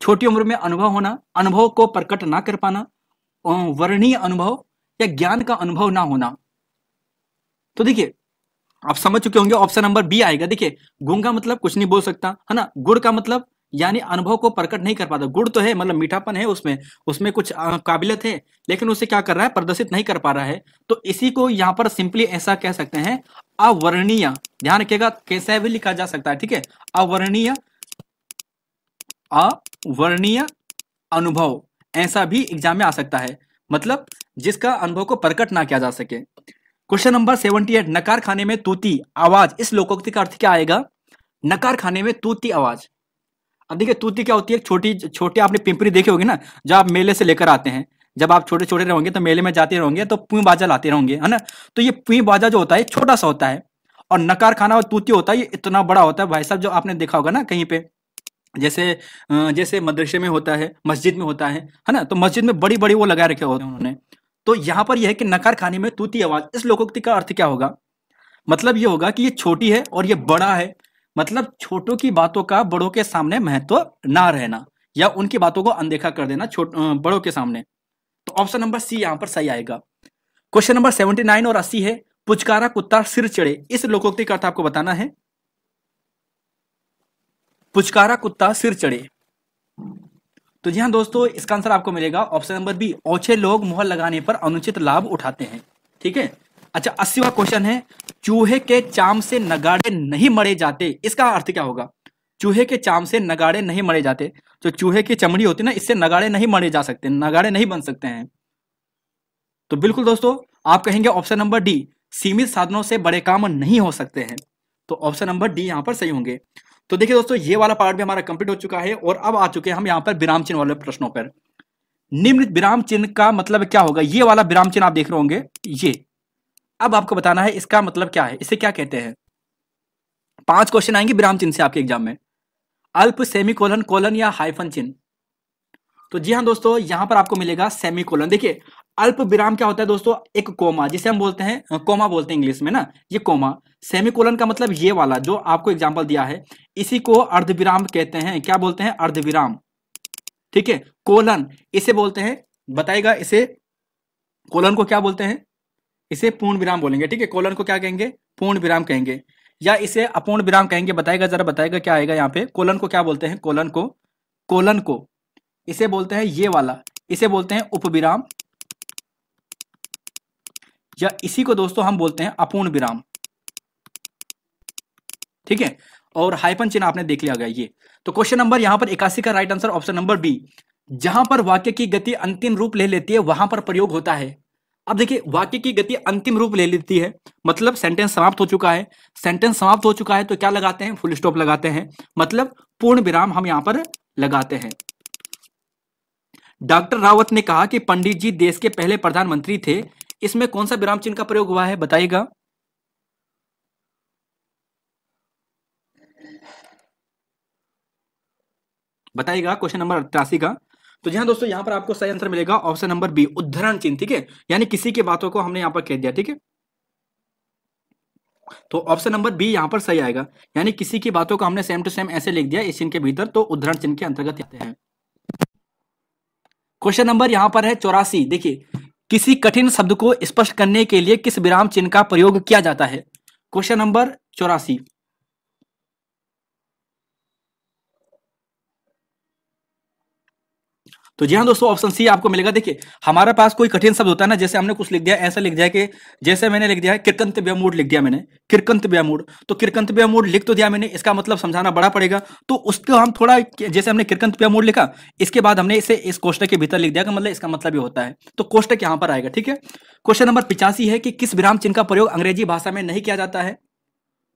छोटी उम्र में अनुभव होना, अनुभव को प्रकट ना कर पाना, वर्णीय अनुभव या ज्ञान का अनुभव ना होना। तो देखिए आप समझ चुके होंगे, ऑप्शन नंबर बी आएगा। देखिए गूंगा मतलब कुछ नहीं बोल सकता, है ना। गुड़ का मतलब यानी अनुभव को प्रकट नहीं कर पाता। गुड़ तो है मतलब मीठापन है उसमें, उसमें कुछ काबिलियत है, लेकिन उसे क्या कर रहा है, प्रदर्शित नहीं कर पा रहा है। तो इसी को यहाँ पर सिंपली ऐसा कह सकते हैं, अवर्णीय। ध्यान रखिएगा कैसा भी लिखा जा सकता है, ठीक है। अवर्णीय, अवर्णीय अनुभव, ऐसा भी एग्जाम में आ सकता है, मतलब जिसका अनुभव को प्रकट ना किया जा सके। क्वेश्चन नंबर 78, नकार खाने में तूती आवाज इस लोकोक्ति का अर्थ क्या आएगा? नकार खाने में तूती आवाज। अब देखिए तूती क्या होती है, छोटी छोटी आपने पिंपरी देखे होगी ना, जब आप मेले से लेकर आते हैं, जब आप छोटे छोटे रहोगे तो मेले में जाते रहोगे तो पुई बाजा लाते रहोगे, है ना। तो ये पुई बाजा जो होता है छोटा सा होता है और नकार खाना और तूती होता है ये इतना बड़ा होता है भाई साहब, जो आपने देखा होगा ना कहीं पे, जैसे जैसे मदरसे में होता है, मस्जिद में होता है ना। तो मस्जिद में बड़ी बड़ी वो लगा रखे होते हैं उन्होंने। तो यहां पर यह है कि नकार खाने में तूती आवाज, इस लोकोक्ति का अर्थ क्या होगा? मतलब ये होगा कि ये छोटी है और ये बड़ा है, मतलब छोटों की बातों का बड़ों के सामने महत्व ना रहना या उनकी बातों को अनदेखा कर देना बड़ों के सामने। तो ऑप्शन नंबर सी यहां पर सही आएगा। क्वेश्चन नंबर 79 और 80 है, पुचकारा कुत्ता सिर चढ़े इस लोकोक्ति का अर्थ आपको बताना है। पुचकारा कुत्ता सिर चढ़े, तो जी हाँ दोस्तों, इसका आंसर आपको मिलेगा ऑप्शन नंबर बी, ओछे लोग मुहर लगाने पर अनुचित लाभ उठाते हैं। ठीक है। अच्छा, 80वां क्वेश्चन है, चूहे के चाम से नगाड़े नहीं मरे जाते, इसका अर्थ क्या होगा? चूहे के चाम से नगाड़े नहीं मरे जाते, तो चूहे की चमड़ी होती है ना, इससे नगाड़े नहीं मरे जा सकते, नगाड़े नहीं बन सकते हैं। तो बिल्कुल दोस्तों, आप कहेंगे ऑप्शन नंबर डी, सीमित साधनों से बड़े काम नहीं हो सकते हैं। तो ऑप्शन नंबर डी यहां पर सही होंगे। तो देखिए दोस्तों, ये वाला पार्ट भी हमारा कंप्लीट हो चुका है और अब आ चुके हैं हम यहां पर विराम चिन्ह वाले प्रश्नों पर। निम्न विराम चिन्ह का मतलब क्या होगा? ये वाला विराम चिन्ह आप देख रहे होंगे, ये अब आपको बताना है इसका मतलब क्या है, इसे क्या कहते हैं। 5 क्वेश्चन आएंगे विराम चिन्ह से आपके एग्जाम में। अल्प, सेमीकोलन, कोलन या हाइफन चिन्ह। तो जी हाँ दोस्तों, यहां पर आपको मिलेगा सेमीकोलन। देखिए, अल्प विराम क्या होता है दोस्तों? एक कोमा, जिसे हम बोलते हैं कोमा बोलते हैं इंग्लिश में ना, ये कोमा। सेमीकोलन का मतलब ये वाला जो आपको एग्जांपल दिया है, इसी को अर्धविराम कहते हैं। क्या बोलते हैं? अर्धविराम। ठीक है। कोलन इसे बोलते हैं, बताइएगा इसे, कोलन को क्या बोलते हैं? इसे पूर्ण विराम बोलेंगे। ठीक है। कोलन को क्या कहेंगे? पूर्ण विराम कहेंगे, या इसे अपूर्ण विराम कहेंगे। बताएगा जरा, बताएगा क्या आएगा यहाँ पे। कोलन को क्या बोलते हैं? कोलन को इसे बोलते हैं ये वाला, इसे बोलते हैं उपविराम, या इसी को दोस्तों हम बोलते हैं अपूर्ण विराम। ठीक है। और हाइफन चिन्ह आपने देख लिया होगा ये। तो क्वेश्चन नंबर यहां पर 81 का right answer option number B, जहां पर वाक्य की गति अंतिम रूप ले लेती है वहां पर प्रयोग होता है। अब देखिए, वाक्य की गति अंतिम रूप ले लेती है मतलब सेंटेंस समाप्त हो चुका है। सेंटेंस समाप्त हो चुका है तो क्या लगाते हैं? फुल स्टॉप लगाते हैं, मतलब पूर्ण विराम हम यहां पर लगाते हैं। डॉक्टर रावत ने कहा कि पंडित जी देश के पहले प्रधानमंत्री थे, इसमें कौन सा विराम चिन्ह का प्रयोग हुआ है? बताइएगा। बताइएगा क्वेश्चन नंबर 83 का। तो जी हाँ दोस्तों, यहां पर आपको सही आंसर मिलेगा ऑप्शन नंबर बी, उद्धरण चिन्ह। ठीक है। यानी किसी की बातों को हमने यहां पर कह दिया। ठीक है। तो ऑप्शन नंबर बी यहां पर सही आएगा, यानी किसी की बातों को हमने सेम टू सेम ऐसे लिख दिया इस चिन्ह के भीतर, तो उद्धरण चिन्ह के अंतर्गत आते हैं। क्वेश्चन नंबर यहां पर है 84। देखिए, किसी कठिन शब्द को स्पष्ट करने के लिए किस विराम चिन्ह का प्रयोग किया जाता है? Question number 84। तो जी हाँ दोस्तों, ऑप्शन सी आपको मिलेगा। देखिए, हमारे पास कोई कठिन शब्द होता है ना, जैसे हमने कुछ लिख दिया, ऐसा लिख दिया कि जैसे मैंने लिख दिया है किरकंत व्यामूढ़, लिख दिया मैंने किरकंत व्यामूढ़, तो किरकंत व्यामूढ़ लिख तो दिया मैंने, इसका मतलब समझाना बड़ा पड़ेगा। तो उसको हम थोड़ा, जैसे हमने किरकंत व्यामूढ़ लिखा, इसके बाद हमने इसे इस कोष्टक के भीतर लिख दिया, मतलब इसका मतलब ये होता है, तो कोष्टक यहाँ पर आएगा। ठीक है। क्वेश्चन नंबर 85 है कि किस विराम चिन्ह का प्रयोग अंग्रेजी भाषा में नहीं किया जाता है?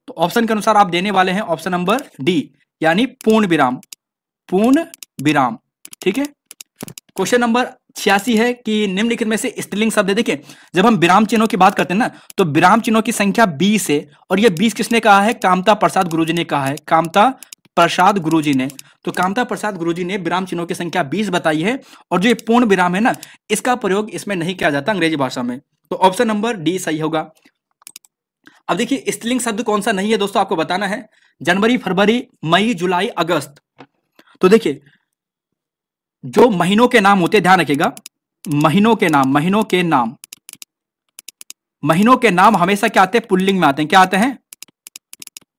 तो ऑप्शन के अनुसार आप देने वाले हैं ऑप्शन नंबर डी, यानी पूर्ण विराम। पूर्ण विराम। ठीक है। क्वेश्चन नंबर 86 है कि निम्नलिखित में से स्त्रीलिंग शब्द है। देखिए, जब हम विराम चिन्हों की बात करते हैं ना, तो विराम चिन्हों की संख्या 20 है, और ये 20 किसने कहा है? कामता प्रसाद गुरुजी ने कहा है। कामता प्रसाद गुरुजी ने, तो कामता प्रसाद गुरुजी ने विराम चिन्हों की संख्या 20 बताई है, और जो ये पूर्ण विराम है ना, इसका प्रयोग इसमें नहीं किया जाता अंग्रेजी भाषा में। तो ऑप्शन नंबर डी सही होगा। अब देखिए, स्त्रीलिंग शब्द कौन सा नहीं है दोस्तों, आपको बताना है। जनवरी, फरवरी, मई, जुलाई, अगस्त। तो देखिए, जो महीनों के नाम होते हैं, ध्यान रखिएगा, महीनों के नाम हमेशा क्या आते हैं? पुल्लिंग में आते हैं। क्या आते हैं?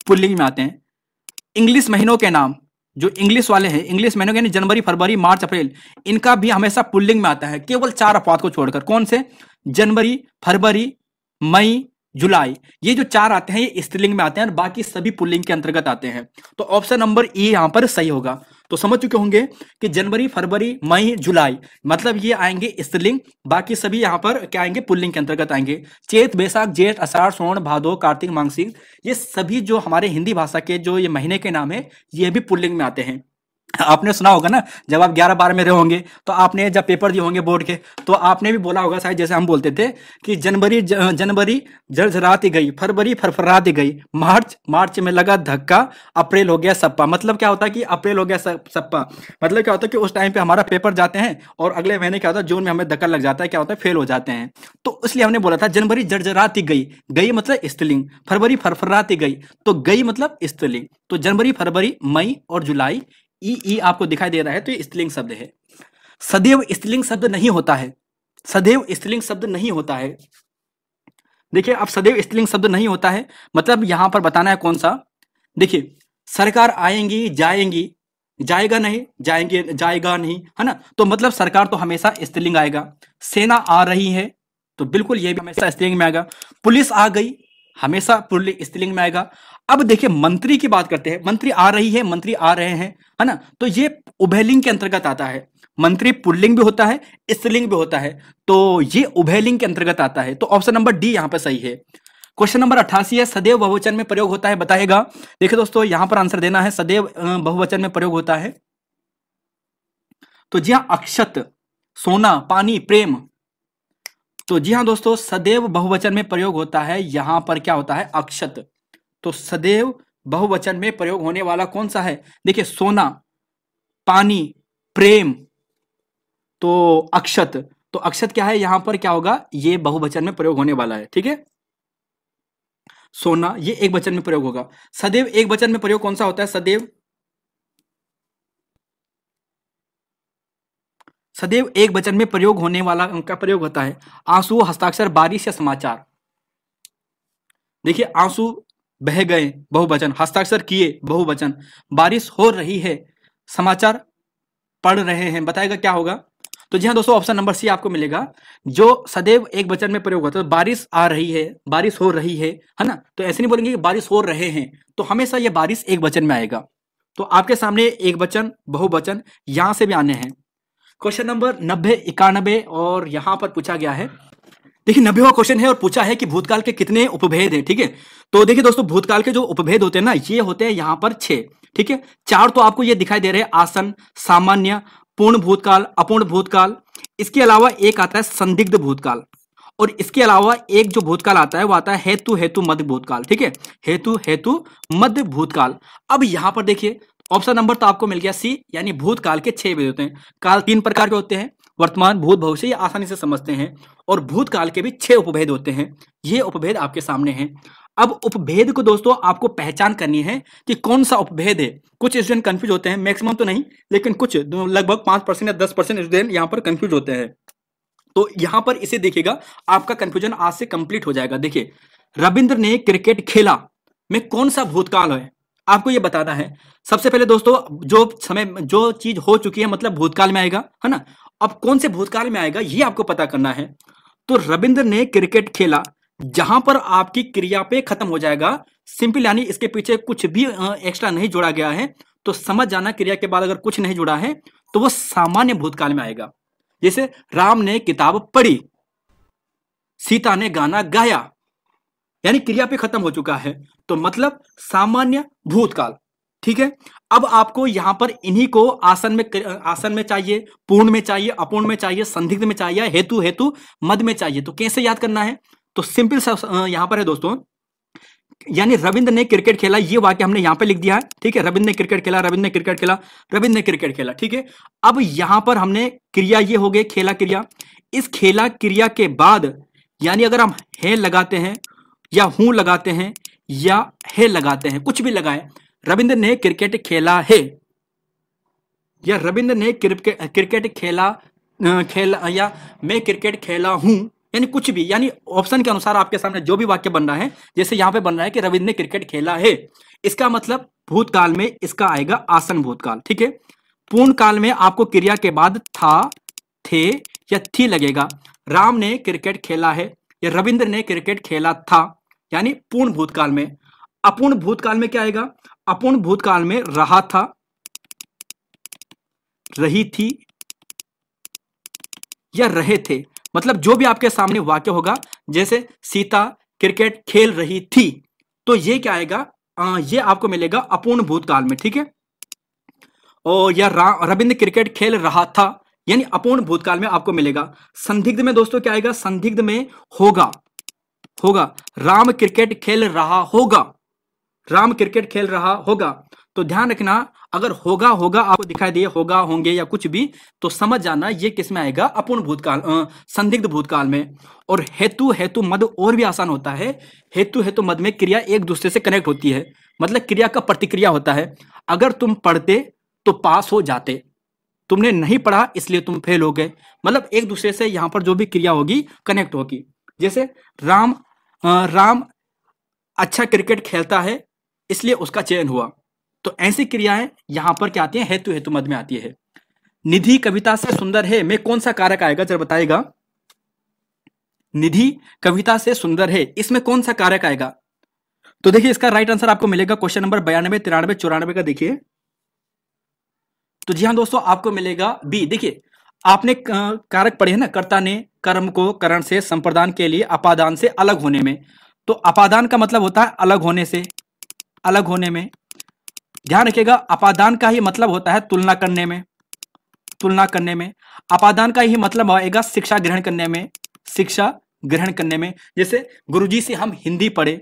पुल्लिंग में आते हैं। इंग्लिश महीनों के नाम, जो इंग्लिश वाले हैं, इंग्लिश महीनों के जनवरी, फरवरी, मार्च, अप्रैल, इनका भी हमेशा पुल्लिंग में आता है, केवल 4 अपवाद को छोड़कर। कौन से? जनवरी, फरवरी, मई, जुलाई, ये जो 4 आते हैं ये स्त्रीलिंग में आते हैं, और बाकी सभी पुल्लिंग के अंतर्गत आते हैं। तो ऑप्शन नंबर ई यहां पर सही होगा। तो समझ चुके होंगे कि जनवरी, फरवरी, मई, जुलाई, मतलब ये आएंगे स्त्रीलिंग, बाकी सभी यहां पर क्या आएंगे? पुल्लिंग के अंतर्गत आएंगे। चैत, बैसाख, जेठ, आषाढ़, श्रावण, भादो, कार्तिक, माघ, ये सभी जो हमारे हिंदी भाषा के जो ये महीने के नाम है, ये भी पुल्लिंग में आते हैं। आपने सुना होगा ना, जब आप 11-12 में रहे होंगे, तो आपने जब पेपर दिए होंगे बोर्ड के, तो आपने भी बोला होगा शायद, जैसे हम बोलते थे कि जनवरी झरझराती गई, फरवरी फरफराती गई, मार्च में लगा धक्का, अप्रैल हो गया सप्पा। मतलब क्या होता है कि अप्रैल हो गया सप्पा, मतलब क्या होता है कि उस टाइम पे हमारा पेपर जाते हैं, और अगले महीने क्या होता है, जून में हमें धक्का लग जाता है, क्या होता है? फेल हो जाते हैं। तो इसलिए हमने बोला था जनवरी झरझराती गई, गई मतलब स्त्रीलिंग, फरवरी फरफराती गई, तो गई मतलब स्त्रीलिंग। तो जनवरी, फरवरी, मई और जुलाई, ई आपको दिखाई दे रहा है, तो ये स्त्रीलिंग शब्द है। सदैव स्त्रीलिंग शब्द नहीं होता है, सदैव स्त्रीलिंग शब्द नहीं होता है। देखिए, अब सदैव स्त्रीलिंग शब्द नहीं होता है, मतलब यहां पर बताना है कौन सा। देखिए, सरकार आएंगी जाएंगी, जाएगा नहीं, जाएंगे, जाएगा नहीं, है ना। तो मतलब सरकार तो हमेशा स्त्रीलिंग आएगा। सेना आ रही है तो बिल्कुल ये भी हमेशा स्त्रीलिंग में आएगा। पुलिस आ गई, हमेशा पुलिस स्त्रीलिंग में आएगा। अब देखिए मंत्री की बात करते हैं, मंत्री आ रही है, मंत्री आ रहे हैं, है ना। तो ये उभयलिंग के अंतर्गत आता है। मंत्री पुल्लिंग भी होता है, स्त्रीलिंग भी होता है, तो ये उभयलिंग के अंतर्गत आता है। तो ऑप्शन नंबर डी यहां पर सही है। क्वेश्चन नंबर 88 है, सदैव बहुवचन में प्रयोग होता है, बताएगा। देखिए दोस्तों यहां पर आंसर देना है, सदैव बहुवचन में प्रयोग होता है। तो जी हाँ, अक्षत, सोना, पानी, प्रेम। तो जी हाँ दोस्तों, सदैव बहुवचन में प्रयोग होता है, यहां पर क्या होता है, अक्षत। तो सदैव बहुवचन में प्रयोग होने वाला कौन सा है, देखिए सोना, पानी, प्रेम, तो अक्षत। तो अक्षत क्या है, यहां पर क्या होगा, ये बहुवचन में प्रयोग होने वाला है, ठीक है। सोना ये एक वचन में प्रयोग होगा। सदैव एक वचन में प्रयोग कौन सा होता है, सदैव, सदैव एक वचन में प्रयोग होने वाला का प्रयोग होता है आंसू, हस्ताक्षर, बारिश या समाचार। देखिए आंसू बह गए बहुवचन, हस्ताक्षर किए बहुवचन, बारिश हो रही है, समाचार पढ़ रहे हैं, बताएगा क्या होगा। तो जी हाँ दोस्तों, ऑप्शन नंबर सी आपको मिलेगा, जो सदैव एक वचन में प्रयोग होता है। तो बारिश आ रही है, बारिश हो रही है ना। तो ऐसे नहीं बोलेंगे कि बारिश हो रहे हैं, तो हमेशा ये बारिश एक वचन में आएगा। तो आपके सामने एक वचन, बहुवचन यहां से भी आने हैं। क्वेश्चन नंबर 90, 91 और यहां पर पूछा गया है। देखिए 90वां क्वेश्चन है और पूछा है कि भूतकाल के कितने उपभेद हैं, ठीक है। तो देखिए दोस्तों, भूतकाल के जो उपभेद होते हैं ना, ये होते हैं यहां पर 6, ठीक है। 4 तो आपको ये दिखाई दे रहे हैं, आसन, सामान्य, पूर्ण भूतकाल, अपूर्ण भूतकाल। इसके अलावा एक आता है संदिग्ध भूतकाल, और इसके अलावा एक जो भूतकाल आता है वो आता है हेतु हेतु मध्य भूतकाल, ठीक है। हेतु हेतु मध्य भूतकाल। अब यहां पर देखिए ऑप्शन नंबर तो आपको मिल गया सी, यानी भूतकाल के 6 भेद होते हैं। काल 3 प्रकार के होते हैं, वर्तमान, भूत, भविष्य, ये आसानी से समझते हैं। और भूतकाल के भी 6 उपभेद होते हैं, ये उपभेद आपके सामने हैं। अब उपभेद को दोस्तों आपको पहचान करनी है कि कौन सा उपभेद है। कुछ स्टूडेंट कंफ्यूज होते हैं, मैक्सिमम तो नहीं, लेकिन कुछ लगभग 5% या 10% स्टूडेंट यहाँ पर कंफ्यूज होते हैं। तो यहां पर इसे देखिएगा, आपका कंफ्यूजन आज से कंप्लीट हो जाएगा। देखिए, रविंद्र ने क्रिकेट खेला में कौन सा भूतकाल है, आपको यह बताना है। सबसे पहले दोस्तों, जो समय, जो चीज हो चुकी है मतलब भूतकाल में आएगा, है ना। अब कौन से भूतकाल में आएगा ये आपको पता करना है। तो रविंद्र ने क्रिकेट खेला, जहां पर आपकी क्रिया पे खत्म हो जाएगा, सिंपल, यानी इसके पीछे कुछ भी एक्स्ट्रा नहीं जोड़ा गया है, तो समझ जाना क्रिया के बाद अगर कुछ नहीं जुड़ा है तो वो सामान्य भूतकाल में आएगा। जैसे राम ने किताब पढ़ी, सीता ने गाना गाया, यानी क्रिया पे खत्म हो चुका है, तो मतलब सामान्य भूतकाल, ठीक है। अब आपको यहां पर इन्हीं को आसन में चाहिए, पूर्ण में चाहिए, अपूर्ण में चाहिए, संदिग्ध में चाहिए, हेतु हेतु मध्य में चाहिए। तो कैसे याद करना है, तो सिंपल सा यहां पर है दोस्तों, यानी रविंद्र ने क्रिकेट खेला, ये वाक्य हमने यहां पे लिख दिया है, ठीक है। रविंद्र ने क्रिकेट खेला, रविंद्र ने क्रिकेट खेला, रविंद्र ने क्रिकेट खेला, ठीक है। अब यहां पर हमने क्रिया, ये हो गए खेला क्रिया। इस खेला क्रिया के बाद, यानी अगर हम है लगाते हैं या हूं लगाते हैं या है लगाते हैं, कुछ भी लगाएं, रविंद्र ने क्रिकेट खेला है या रविंद्र ने क्रिकेट खेला, या मैं क्रिकेट खेला हूं, यानी कुछ भी, यानी ऑप्शन के अनुसार आपके सामने जो भी वाक्य बन रहा है, जैसे यहां पे बन रहा है कि रविंद्र ने क्रिकेट खेला है, इसका मतलब भूतकाल में इसका आएगा आसन भूतकाल, ठीक है। पूर्ण काल में आपको क्रिया के बाद था, थे या थी लगेगा। राम ने क्रिकेट खेला है या रविंद्र ने क्रिकेट खेला था, यानी पूर्ण भूतकाल में। अपूर्ण भूतकाल में क्या आएगा, अपूर्ण भूतकाल में रहा था, रही थी या रहे थे, मतलब जो भी आपके सामने वाक्य होगा, जैसे सीता क्रिकेट खेल रही थी, तो ये क्या आएगा, ये आपको मिलेगा अपूर्ण भूतकाल में, ठीक है। और या रविंद्र क्रिकेट खेल रहा था, यानी अपूर्ण भूतकाल में आपको मिलेगा। संदिग्ध में दोस्तों क्या आएगा, संदिग्ध में होगा, होगा, राम क्रिकेट खेल रहा होगा, राम क्रिकेट खेल रहा होगा। तो ध्यान रखना, अगर होगा होगा आपको दिखाई दे, होगा, होंगे या कुछ भी, तो समझ जाना ये किस में आएगा, अपूर्ण भूतकाल, संदिग्ध भूतकाल में। और हेतु हेतु मद और भी आसान होता है। हेतु हेतु मद में क्रिया एक दूसरे से कनेक्ट होती है, मतलब क्रिया का प्रतिक्रिया होता है। अगर तुम पढ़ते तो पास हो जाते, तुमने नहीं पढ़ा इसलिए तुम फेल हो गए, मतलब एक दूसरे से यहां पर जो भी क्रिया होगी कनेक्ट होगी। जैसे राम अच्छा क्रिकेट खेलता है इसलिए उसका चयन हुआ, तो ऐसी क्रियाएं यहां पर क्या आती है, हेतु हेतु मद में आती है। निधि कविता से सुंदर है में कौन सा कारक आएगा, जरा बताएगा। निधि कविता से सुंदर है, इसमें कौन सा कारक आएगा। तो देखिए इसका राइट आंसर आपको मिलेगा क्वेश्चन नंबर 92, 93, 94 का देखिए। तो जी हाँ दोस्तों, आपको मिलेगा बी। देखिए आपने कारक पढ़े हैं ना, कर्ता ने कर्म को करण से संप्रदान के लिए अपादान से अलग होने में। तो अपादान का मतलब होता है अलग होने से, अलग होने में। ध्यान रखिएगा, अपादान का ही मतलब होता है तुलना करने में, तुलना करने में। अपादान का ही मतलब आएगा शिक्षा ग्रहण करने में, शिक्षा ग्रहण करने में। जैसे गुरुजी से हम हिंदी पढ़े,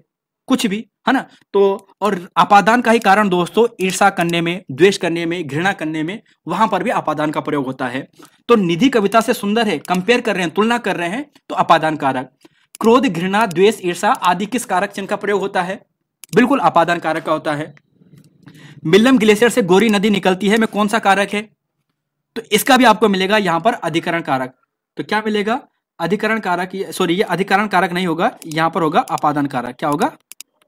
कुछ भी है ना। तो और अपादान का ही कारण दोस्तों ईर्षा करने में, द्वेष करने में, घृणा करने में, वहां पर भी अपादान का प्रयोग होता है। तो निधि कविता से सुंदर है, कंपेयर कर रहे हैं, तुलना कर रहे हैं, तो अपादान कारक। क्रोध, घृणा, द्वेष, ईर्षा आदि किस कारक चिन्ह का प्रयोग होता है, बिल्कुल अपादान कारक का होता है। मिल्लम ग्लेशियर से गोरी नदी निकलती है में कौन सा कारक है, तो इसका भी आपको मिलेगा यहां पर अधिकरण कारक। तो क्या मिलेगा, अधिकरण कारक, सॉरी ये अधिकरण कारक नहीं होगा, यहां पर होगा अपादान कारक। क्या होगा,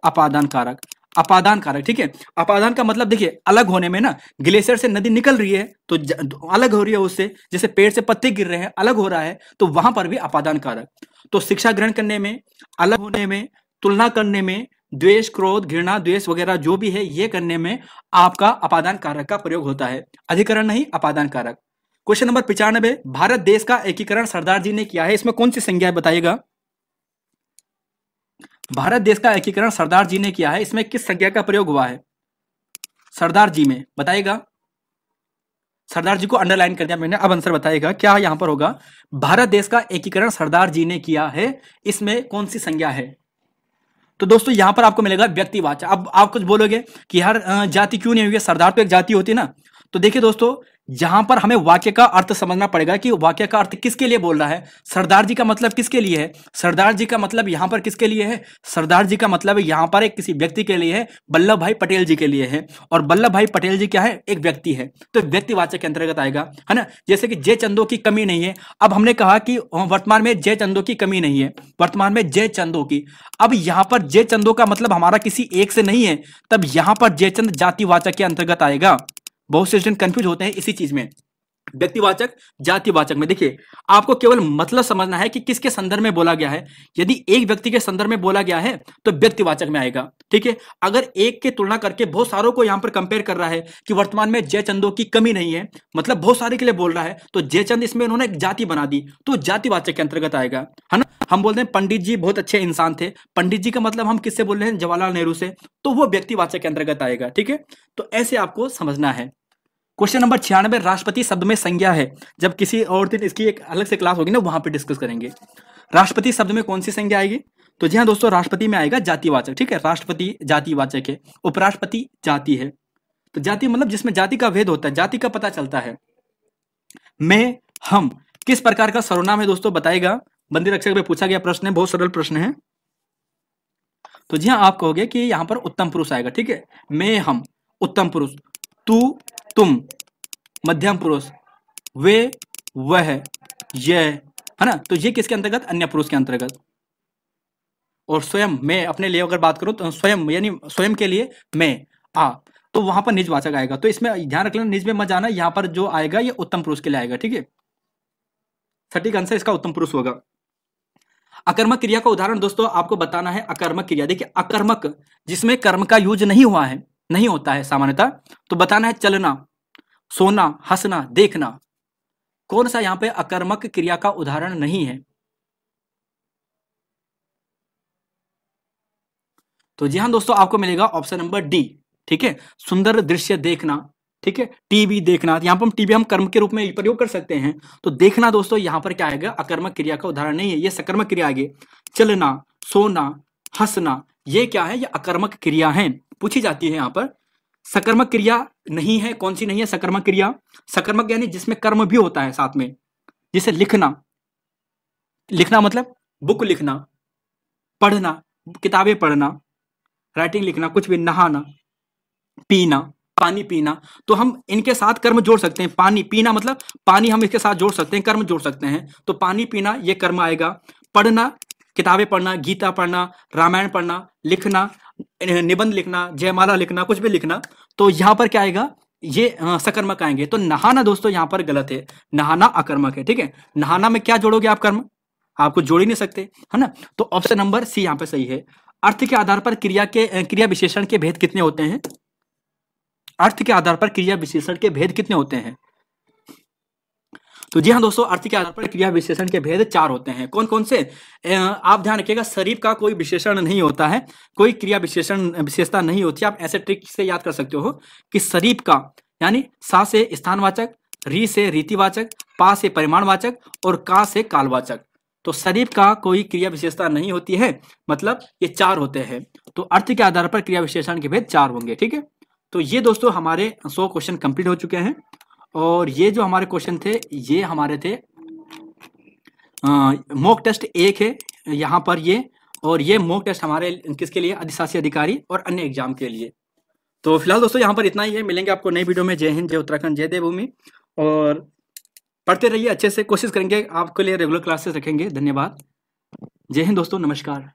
अपादान कारक, अपादान कारक। ठीक है, अपादान का मतलब देखिए अलग होने में ना, ग्लेशियर से नदी निकल रही है तो अलग हो रही है उससे, जैसे पेड़ से पत्ते गिर रहे हैं, अलग हो रहा है, तो वहां पर भी अपादान कारक। तो शिक्षा ग्रहण करने में, अलग होने में, तुलना करने में, द्वेष, क्रोध, घृणा, द्वेष वगैरह जो भी है ये करने में आपका अपादान कारक का प्रयोग होता है, अधिकरण नहीं, अपादान कारक। क्वेश्चन नंबर 95, भारत देश का एकीकरण सरदार जी ने किया है, इसमें कौन सी संज्ञा है बताइएगा। भारत देश का एकीकरण सरदार जी ने किया है, इसमें किस संज्ञा का प्रयोग हुआ है सरदार जी में, बताइएगा। सरदार जी को अंडरलाइन कर दिया मैंने, अब आंसर बताइएगा क्या यहां पर होगा। भारत देश का एकीकरण सरदार जी ने किया है, इसमें कौन सी संज्ञा है। तो दोस्तों यहां पर आपको मिलेगा व्यक्तिवाचक। अब आप कुछ बोलोगे कि हर जाति क्यों नहीं हुई है, सरदार तो एक जाति होती है ना। तो देखिए दोस्तों, जहां पर हमें वाक्य का अर्थ समझना पड़ेगा कि वाक्य का अर्थ किसके लिए बोल रहा है। सरदार जी का मतलब किसके लिए है, सरदार जी का मतलब यहां पर किसके लिए है, सरदार जी का मतलब यहां पर एक किसी व्यक्ति के लिए है, वल्लभ भाई पटेल जी के लिए है। और वल्लभ भाई पटेल जी क्या है, एक व्यक्ति है, तो व्यक्तिवाचक के अंतर्गत आएगा, है ना। जैसे कि जय चंदों की कमी नहीं है, अब हमने कहा कि वर्तमान में जय चंदों की कमी नहीं है, वर्तमान में जय चंदों की। अब यहां पर जय चंदों का मतलब हमारा किसी एक से नहीं है, तब यहां पर जयचंद जातिवाचक के अंतर्गत आएगा। बहुत से स्टूडेंट कंफ्यूज होते हैं इसी चीज में, व्यक्तिवाचक जातिवाचक में। देखिए आपको केवल मतलब समझना है कि किसके संदर्भ में बोला गया है। यदि एक व्यक्ति के संदर्भ में बोला गया है तो व्यक्तिवाचक में आएगा, ठीक है। अगर एक की तुलना करके बहुत सारों को यहां पर कंपेयर कर रहा है कि वर्तमान में जयचंदों की कमी नहीं है, मतलब बहुत सारे के लिए बोल रहा है, तो जयचंद इसमें उन्होंने एक जाति बना दी, तो जातिवाचक के अंतर्गत आएगा, है ना। हम बोलते हैं पंडित जी बहुत अच्छे इंसान थे, पंडित जी का मतलब हम किससे बोल रहे हैं, जवाहरलाल नेहरू से, तो वो व्यक्तिवाचक के अंतर्गत आएगा, ठीक है। तो ऐसे आपको समझना है। क्वेश्चन नंबर 96, राष्ट्रपति शब्द में संज्ञा है, जब किसी और दिन इसकी एक अलग से क्लास होगी ना, वहां पे डिस्कस करेंगे। राष्ट्रपति शब्द में कौन सी संज्ञा आएगी, तो जी हाँ दोस्तों, राष्ट्रपति में आएगा जातिवाचक, ठीक है। राष्ट्रपति जातिवाचक है, उपराष्ट्रपति जाति है। तो जाति मतलब जिसमें जाति का भेद होता है, जाति का पता चलता है। मैं, हम किस प्रकार का सर्वनाम है दोस्तों, बताएगा। बंदी रक्षक में पूछा गया प्रश्न है, बहुत सरल प्रश्न है। तो जी हाँ, आप कहोगे कि यहां पर उत्तम पुरुष आएगा, ठीक है। मैं, हम, उत्तम पुरुष, तू, तुम, मध्यम पुरुष, वे, वह, यह, है ना। तो ये किसके अंतर्गत, अन्य पुरुष के अंतर्गत। और स्वयं, मैं अपने लिए अगर बात करूं तो स्वयं यानी स्वयं के लिए मैं, तो वहां पर निजवाचक आएगा। तो इसमें ध्यान रख लेना, निज में मत जाना, यहां पर जो आएगा ये उत्तम पुरुष के लिए आएगा, ठीक है। सटीक आंसर इसका उत्तम पुरुष होगा। अकर्मक क्रिया का उदाहरण दोस्तों आपको बताना है। अकर्मक क्रिया, देखिए अकर्मक जिसमें कर्म का यूज नहीं हुआ है, नहीं होता है सामान्यतः, तो बताना है चलना, सोना, हंसना, देखना। कौन सा यहां पे अकर्मक क्रिया का उदाहरण नहीं है। तो जी हाँ दोस्तों, आपको मिलेगा ऑप्शन नंबर डी, ठीक है। सुंदर दृश्य देखना, ठीक है। टीवी देखना, यहां पर टीवी हम कर्म के रूप में प्रयोग कर सकते हैं। तो देखना दोस्तों यहां पर क्या आएगा, अकर्मक क्रिया का उदाहरण नहीं है, ये सकर्मक क्रिया आगे। चलना, सोना, हंसना, ये क्या है, ये अकर्मक क्रिया है, पूछी जाती है यहाँ पर। सकर्मक क्रिया नहीं है, कौन सी नहीं है सकर्मक क्रिया, सकर्मक यानी जिसमें कर्म भी होता है साथ में, जैसे लिखना, लिखना मतलब बुक लिखना, पढ़ना, किताबें पढ़ना, राइटिंग लिखना, कुछ भी, नहाना, पीना, पानी पीना। तो हम इनके साथ कर्म जोड़ सकते हैं। पानी पीना मतलब पानी हम इसके साथ जोड़ सकते हैं, कर्म जोड़ सकते हैं। तो पानी पीना ये कर्म आएगा। पढ़ना, किताबें पढ़ना, गीता पढ़ना, रामायण पढ़ना, लिखना, निबंध लिखना, जयमाला लिखना, कुछ भी लिखना, तो यहाँ पर क्या आएगा, ये सकर्मक आएंगे। तो नहाना दोस्तों यहाँ पर गलत है, नहाना अकर्मक है, ठीक है। नहाना में क्या जोड़ोगे आप, कर्म, आपको जोड़ ही नहीं सकते, है ना। तो ऑप्शन नंबर सी यहाँ पे सही है। अर्थ के आधार पर क्रिया विशेषण के भेद कितने होते हैं? अर्थ के आधार पर क्रिया विशेषण के भेद कितने होते हैं? तो जी हाँ दोस्तों, अर्थ के आधार पर क्रिया विशेषण के भेद 4 होते हैं। कौन कौन से? आप ध्यान रखिएगा, शरीफ का कोई विशेषण नहीं होता है, कोई क्रिया विशेषता नहीं होती। आप ऐसे ट्रिक से याद कर सकते हो कि शरीफ का यानी सा से स्थानवाचक, री से रीतिवाचक, पा से परिमाणवाचक और का से कालवाचक। तो शरीफ का कोई क्रिया विशेषता नहीं होती है, मतलब ये 4 होते हैं। तो अर्थ के आधार पर क्रिया विशेषण के भेद 4 होंगे, ठीक है। तो ये दोस्तों हमारे 100 क्वेश्चन कंप्लीट हो चुके हैं। और ये जो हमारे क्वेश्चन थे, ये हमारे थे मॉक टेस्ट 1 है यहाँ पर ये, और ये मॉक टेस्ट हमारे किसके लिए? अधिशासी अधिकारी और अन्य एग्जाम के लिए। तो फिलहाल दोस्तों यहाँ पर इतना ही है, मिलेंगे आपको नई वीडियो में। जय हिंद, जय उत्तराखंड, जय देवभूमि। और पढ़ते रहिए अच्छे से, कोशिश करेंगे आपके लिए रेगुलर क्लासेस रखेंगे। धन्यवाद। जय हिंद दोस्तों, नमस्कार।